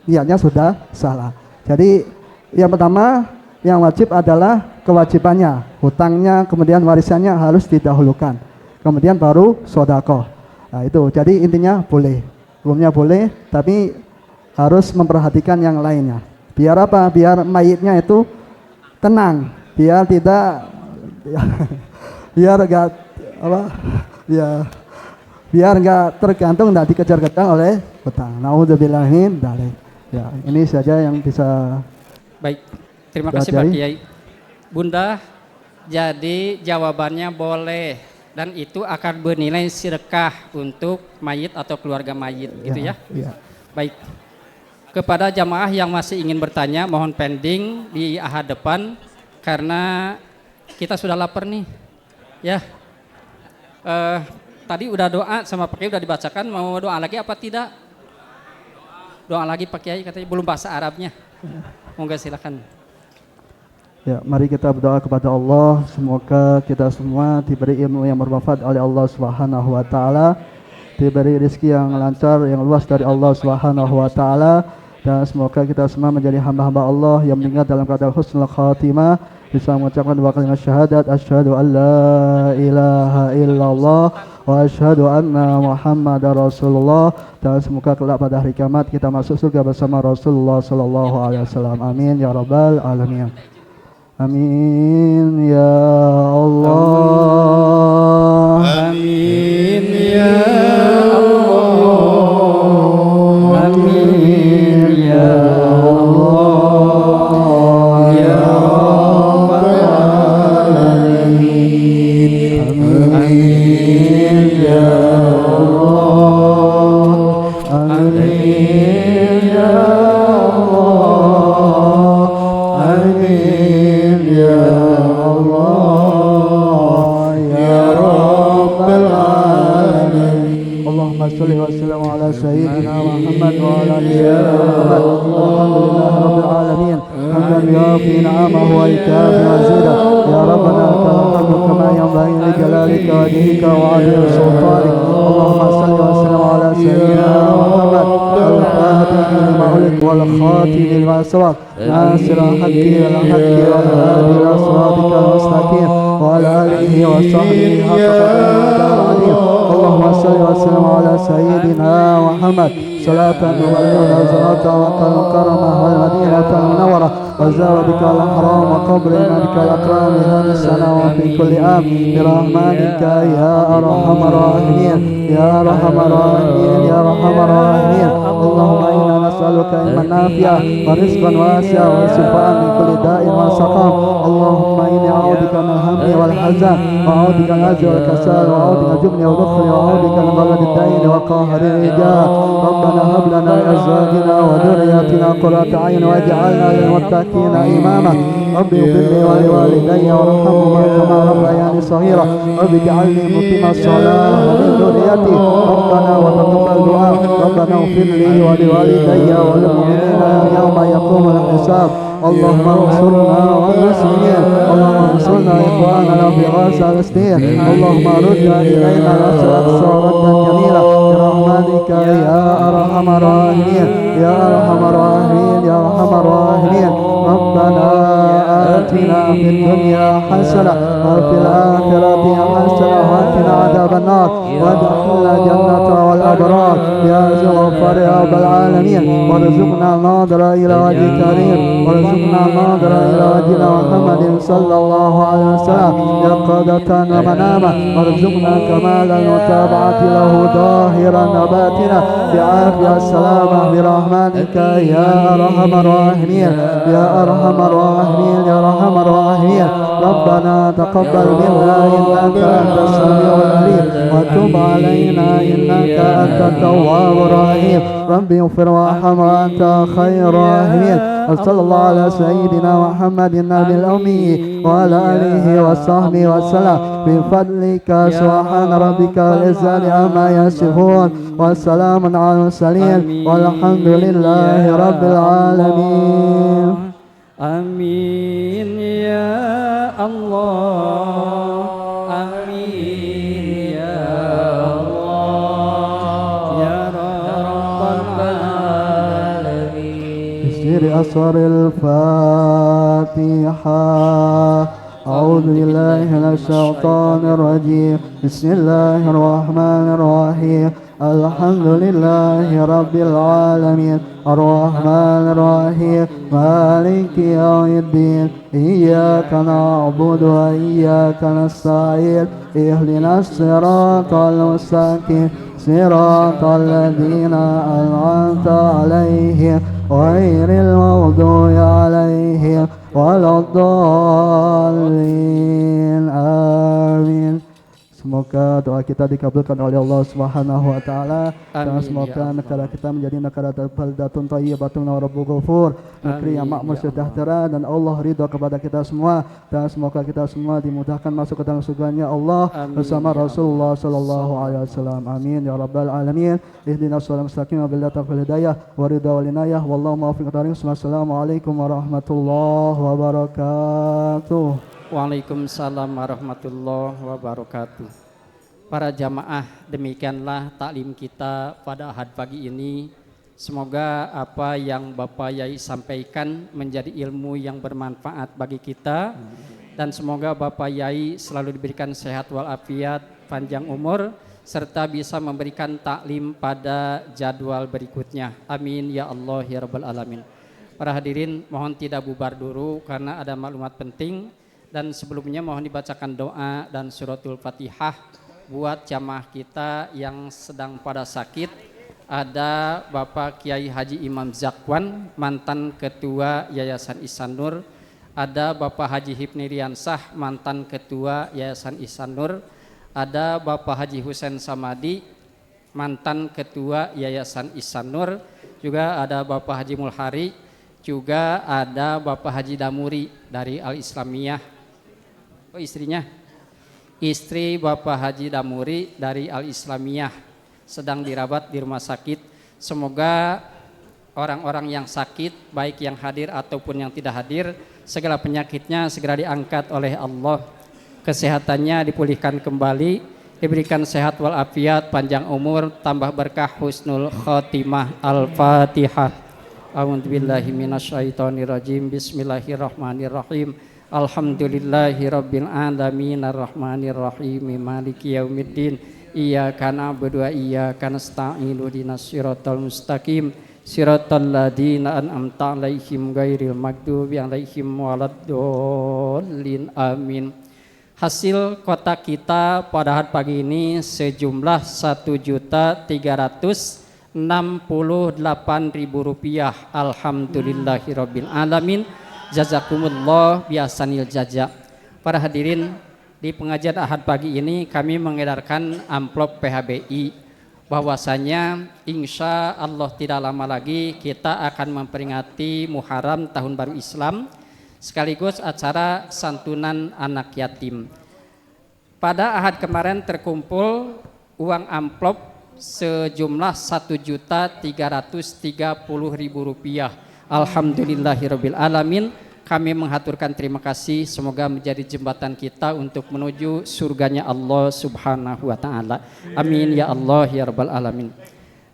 niatnya sudah salah. Jadi yang pertama yang wajib adalah kewajibannya, hutangnya, kemudian warisannya harus didahulukan, kemudian baru sedekah. Nah itu, jadi intinya boleh, hukumnya boleh, tapi harus memperhatikan yang lainnya. Biar apa? Biar mayitnya itu tenang, biar tidak, biar gak apa, ya biar nggak tergantung, nggak dikejar-kejar oleh hutang. Naudzubillah min dzalik. Ya, ini saja yang bisa. Baik, terima kasih Pak Kiai. Bunda, jadi jawabannya boleh dan itu akan bernilai sedekah untuk mayit atau keluarga mayit, gitu ya? Ya. Baik. Kepada jamaah yang masih ingin bertanya, mohon pending di ahad depan karena kita sudah lapar nih. Ya. Tadi udah doa sama Pak Kiai udah dibacakan, mau doa lagi apa tidak? Doa lagi Pak Kiai katanya belum bahasa Arabnya. Monggo silakan. Ya, mari kita berdoa kepada Allah, semoga kita semua diberi ilmu yang bermanfaat oleh Allah Subhanahu wa taala, diberi rezeki yang lancar, yang luas dari Allah Subhanahu wa taala, dan semoga kita semua menjadi hamba-hamba Allah yang meninggal dalam keadaan husnul khatimah, bisa mengucapkan dua kalimat syahadat, asyhadu an la ilaha illallah wa asyhadu anna Muhammadar Rasulullah, dan semoga kelak pada hari kiamat kita masuk surga bersama Rasulullah sallallahu alaihi wasallam. Amin ya rabbal alamin. Amin ya Allah. Amin ya Allah. Amin ya Allah. Ya Rabbal Alamin. Amin ya Allah. Amin ya Allah. Amin ya Allah ya Rabbal Alamin. Allahumma sholli wa sallim ala sayyidina Muhammad wa ala alihi Muhammad. Alhamdulillah Rabbil Alamin. Hamdan yuafi ni'amahu wa yukafi mazidah. Ya Rabbana lakal hamdu kama yanbaghi li jalalika wa wajhika wa 'azimi sultanik. Allahumma sholli wa sallim ala sayyidina Muhammad al-Fatih lima ulik wal khatim lima sabaq. ناصر الحق والحق والهادي إلى صراطك المستقيم وعلى آله وصحبه حق قدره العظيم. اللهم صل وسلم على سيدنا محمد صلاة تبلغنا زرعة والكرمة والمدينة المنورة وزارتك الأحرام وقبر إمامك الأكرام هذه السنة وفي كل عام برحمتك يا أرحم الراحمين يا أرحم الراحمين يا أرحم الراحمين. اللهم إنا نسألك علما نافعا ورزقا واسعا وشفاء من كل داء وسقام. اللهم إني أعوذ بك من الهم والحزن وأعوذ بك من العجز والكسل وأعوذ بك من الجبن والبخل وأعوذ بك من غلبة الدين وقهر الرجال. ربنا هب لنا من أزواجنا وذرياتنا قرة أعين واجعلنا للمتقين إماما. رب اغفر لي ولوالدي وارحمهما كما ربياني صغيرا. رب اجعلني مقيم الصلاة ومن ذريتي ربنا وتقبل دعاء. ربنا اغفر لي ولوالدي وللمؤمنين يوم يقوم الحساب. اللهم انصرنا والمسلمين. اللهم انصرنا إخواننا في غزة فلسطين. اللهم رد إلينا الأسر أقصى ردا جميلا برحمتك يا أرحم الراحمين يا أرحم الراحمين يا أرحم الراحمين. ربنا آتنا في الدنيا حسنة وفي الآخرة حسنة وقنا عذاب النار وادخلنا الجنة والأبرار يا ذا الغفار يا رب العالمين. وارزقنا النظر إلى وجه كريم وارزقنا النظر إلى وجه محمد صلى الله عليه وسلم يقظة ومناما. وارزقنا كمال المتابعة له ظاهرا وباطنا بعافية السلامة برحمتك يا أرحم الراحمين يا أرحم الراحمين يا أرحم الراحمين. ربنا تقبل منا إنك أنت السميع العليم وتب علينا إنك أنت التواب الرحيم. ربي اغفر وارحم وأنت خير الراحمين. وصلى الله على سيدنا محمد النبي الأمي وعلى آله وصحبه وسلم. بفضلك سبحان ربك العزة عما يصفون والسلام على المرسلين والحمد لله رب العالمين. Amin ya Allah. Amin ya Allah ya Rabbal Alamin. بسر أسر الفاتحة. أعوذ بالله من الشيطان الرجيم. بسم الله الرحمن الرحيم. Alhamdulillahi Rabbil Alamin Ar-Rahman Ar-Rahim Maliki Yawmiddin Iyyaka na'budu wa iyyaka nasta'in Ihdinas siratal mustaqim Siratal ladzina an'amta 'alaihim ghairil maghdubi 'alaihim waladdallin. Amin. Semoga doa kita dikabulkan oleh Allah Subhanahu wa taala dan semoga negara kita menjadi negara baldatun thayyibatun wa rabbul ghafur, negeri yang makmur sejahtera dan Allah ridha kepada kita semua dan semoga kita semua dimudahkan masuk ke dalam surganya Allah bersama Rasulullah sallallahu alaihi wasallam. Amin ya rabbal alamin. Ihdinas shiratal mustaqim wabillahi taufiq hidayah wa ridha wal inayah wallahu muwaffiq. Wassalamualaikum warahmatullahi wabarakatuh. Waalaikumsalam warahmatullahi wabarakatuh. Para jamaah, demikianlah taklim kita pada ahad pagi ini. Semoga apa yang Bapak Yai sampaikan menjadi ilmu yang bermanfaat bagi kita. Dan semoga Bapak Yai selalu diberikan sehat walafiat, panjang umur, serta bisa memberikan taklim pada jadwal berikutnya. Amin ya Allah ya Rabbal Alamin. Para hadirin, mohon tidak bubar dulu karena ada maklumat penting. Dan sebelumnya mohon dibacakan doa dan suratul Fatihah buat jamaah kita yang sedang pada sakit. Ada Bapak Kiai Haji Imam Zakwan, mantan Ketua Yayasan Ihsan Nur. Ada Bapak Haji Hipni Riansah, mantan Ketua Yayasan Ihsan Nur. Ada Bapak Haji Husain Samadi, mantan Ketua Yayasan Ihsan Nur. Juga ada Bapak Haji Mulhari. Juga ada Bapak Haji Damuri dari Al-Islamiyah. Oh, istrinya, istri Bapak Haji Damuri dari Al-Islamiyah sedang dirawat di rumah sakit. Semoga orang-orang yang sakit, baik yang hadir ataupun yang tidak hadir, segala penyakitnya segera diangkat oleh Allah, kesehatannya dipulihkan kembali, diberikan sehat walafiat, panjang umur, tambah berkah, husnul khotimah. Al-Fatihah. A'udzubillahi minasyaitonirrajim. Bismillahirrahmanirrahim. Alhamdulillahi rabbil alamin arrahmanir rahim maliki yaumiddin iyyaka na'budu wa iyyaka nasta'in ihdinas siratal mustaqim siratal ladzina an'amta 'alaihim ghairil maghdubi alaihim waladdallin. Amin. Hasil kotak kita pada hari pagi ini sejumlah Rp1.368.000. Alhamdulillahirabbil alamin. Jazakumullah biasanil jaza. Para hadirin, di pengajian ahad pagi ini kami mengedarkan amplop PHBI bahwasanya insya Allah tidak lama lagi kita akan memperingati Muharram Tahun Baru Islam sekaligus acara santunan anak yatim. Pada ahad kemarin terkumpul uang amplop sejumlah Rp1.330.000. Alhamdulillahirabbil alamin. Kami menghaturkan terima kasih, semoga menjadi jembatan kita untuk menuju surganya Allah Subhanahu wa taala. Amin ya Allah ya rabbal alamin.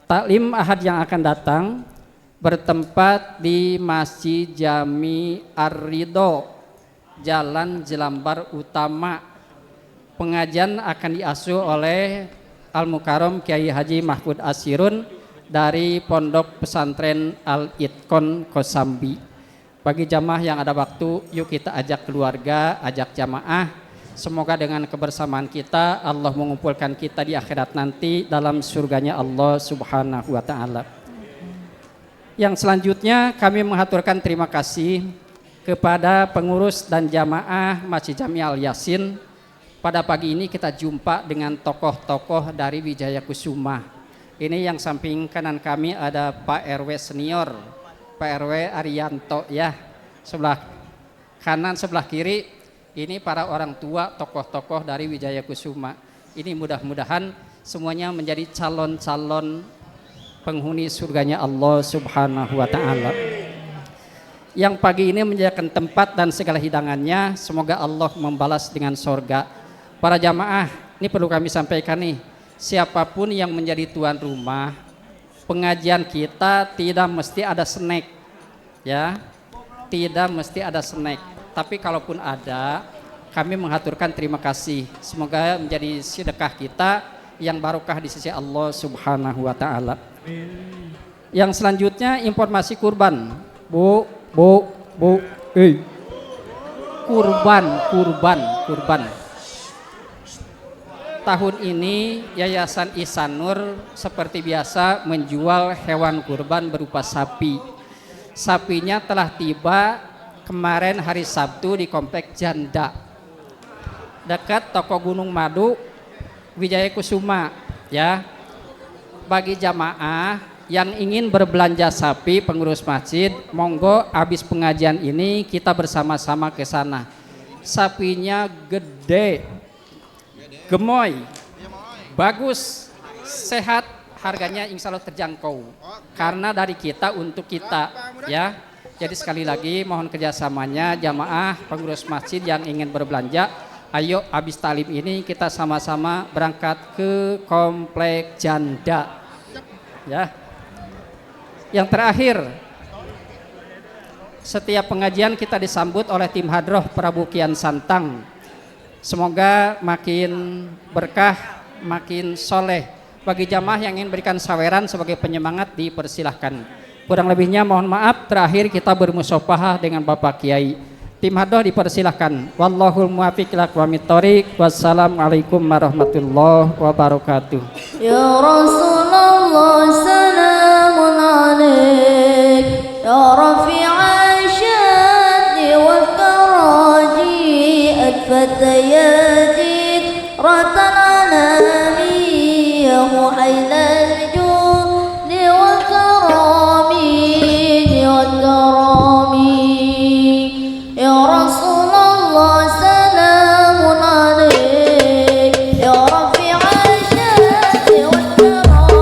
Taklim ahad yang akan datang bertempat di Masjid Jami Ar-Ridho, Jalan Jelambar Utama. Pengajian akan diasuh oleh Al-Mukarram Kiai Haji Mahfud Asirun dari Pondok Pesantren Al-Itqon Kosambi. Bagi jamaah yang ada waktu, yuk kita ajak keluarga, ajak jamaah. Semoga dengan kebersamaan kita Allah mengumpulkan kita di akhirat nanti dalam surganya Allah Subhanahu wa taala. Yang selanjutnya kami menghaturkan terima kasih kepada pengurus dan jamaah Masjid Jami Al Yasin. Pada pagi ini kita jumpa dengan tokoh-tokoh dari Wijaya Kusuma. Ini yang samping kanan kami ada Pak RW senior, Pak RW Arianto ya. Sebelah kanan, sebelah kiri ini para orang tua tokoh-tokoh dari Wijaya Kusuma. Ini mudah-mudahan semuanya menjadi calon-calon penghuni surganya Allah Subhanahu wa taala. Yang pagi ini menjadikan tempat dan segala hidangannya, semoga Allah membalas dengan sorga. Para jamaah, ini perlu kami sampaikan nih, siapapun yang menjadi tuan rumah, pengajian kita tidak mesti ada snack, ya, tidak mesti ada snack. Tapi kalaupun ada, kami menghaturkan terima kasih. Semoga menjadi sedekah kita yang barokah di sisi Allah Subhanahu wa taala. Yang selanjutnya informasi kurban. Bu. Kurban. Tahun ini Yayasan Ihsanur seperti biasa menjual hewan kurban berupa sapi. Sapinya telah tiba kemarin hari Sabtu di Komplek Janda dekat toko Gunung Madu Wijaya Kusuma ya. Bagi jamaah yang ingin berbelanja sapi, pengurus masjid, monggo habis pengajian ini kita bersama-sama ke sana. Sapinya gede, gemoy, bagus, sehat, harganya insya Allah terjangkau. Karena dari kita untuk kita ya. Jadi sekali lagi mohon kerjasamanya jamaah pengurus masjid yang ingin berbelanja. Ayo habis talim ini kita sama-sama berangkat ke Komplek Janda. Ya. Yang terakhir, setiap pengajian kita disambut oleh tim hadroh Prabu Kian Santang. Semoga makin berkah, makin soleh. Bagi jamaah yang ingin berikan saweran sebagai penyemangat dipersilahkan. Kurang lebihnya mohon maaf. Terakhir kita bermusyawarah dengan Bapak Kiai. Tim hadroh dipersilahkan. Wallahul muwaffiq ila aqwamit thoriq. Wassalamualaikum warahmatullahi wabarakatuh. Ya Rasulullah salamun alaik ya rafi'a syaddi wal karaji adfatayajid ratan alami ya muhailal judi wal karami wal karami ya Rasulullah salamun alaik ya rafi'a syaddi wal karami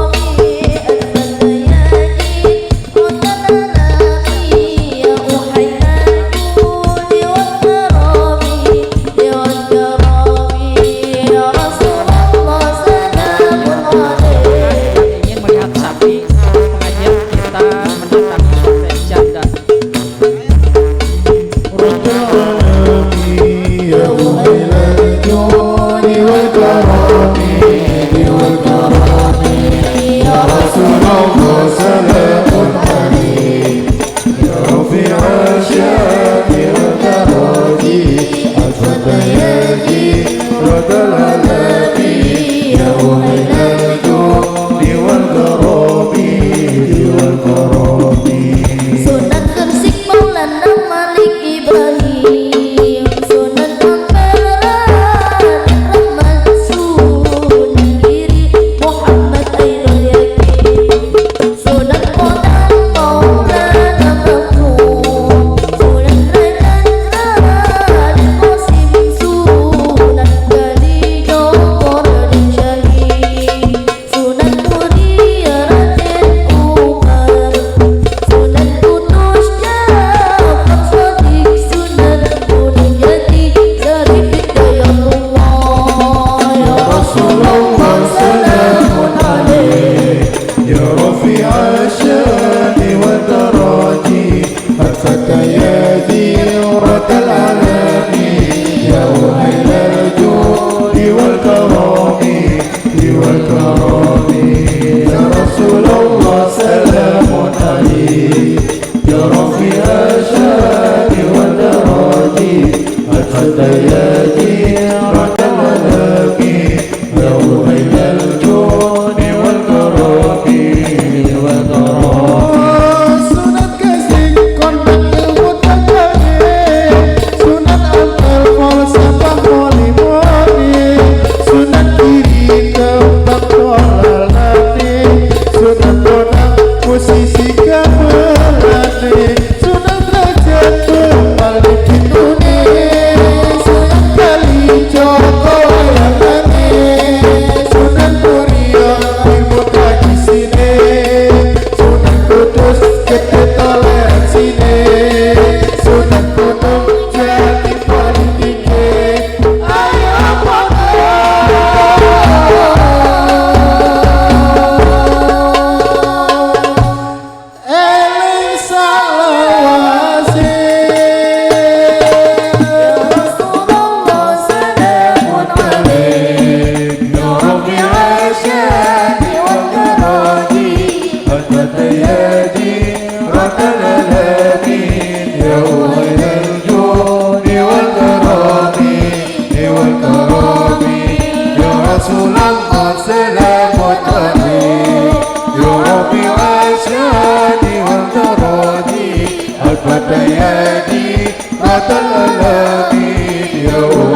متى يأتي رات الألام يوم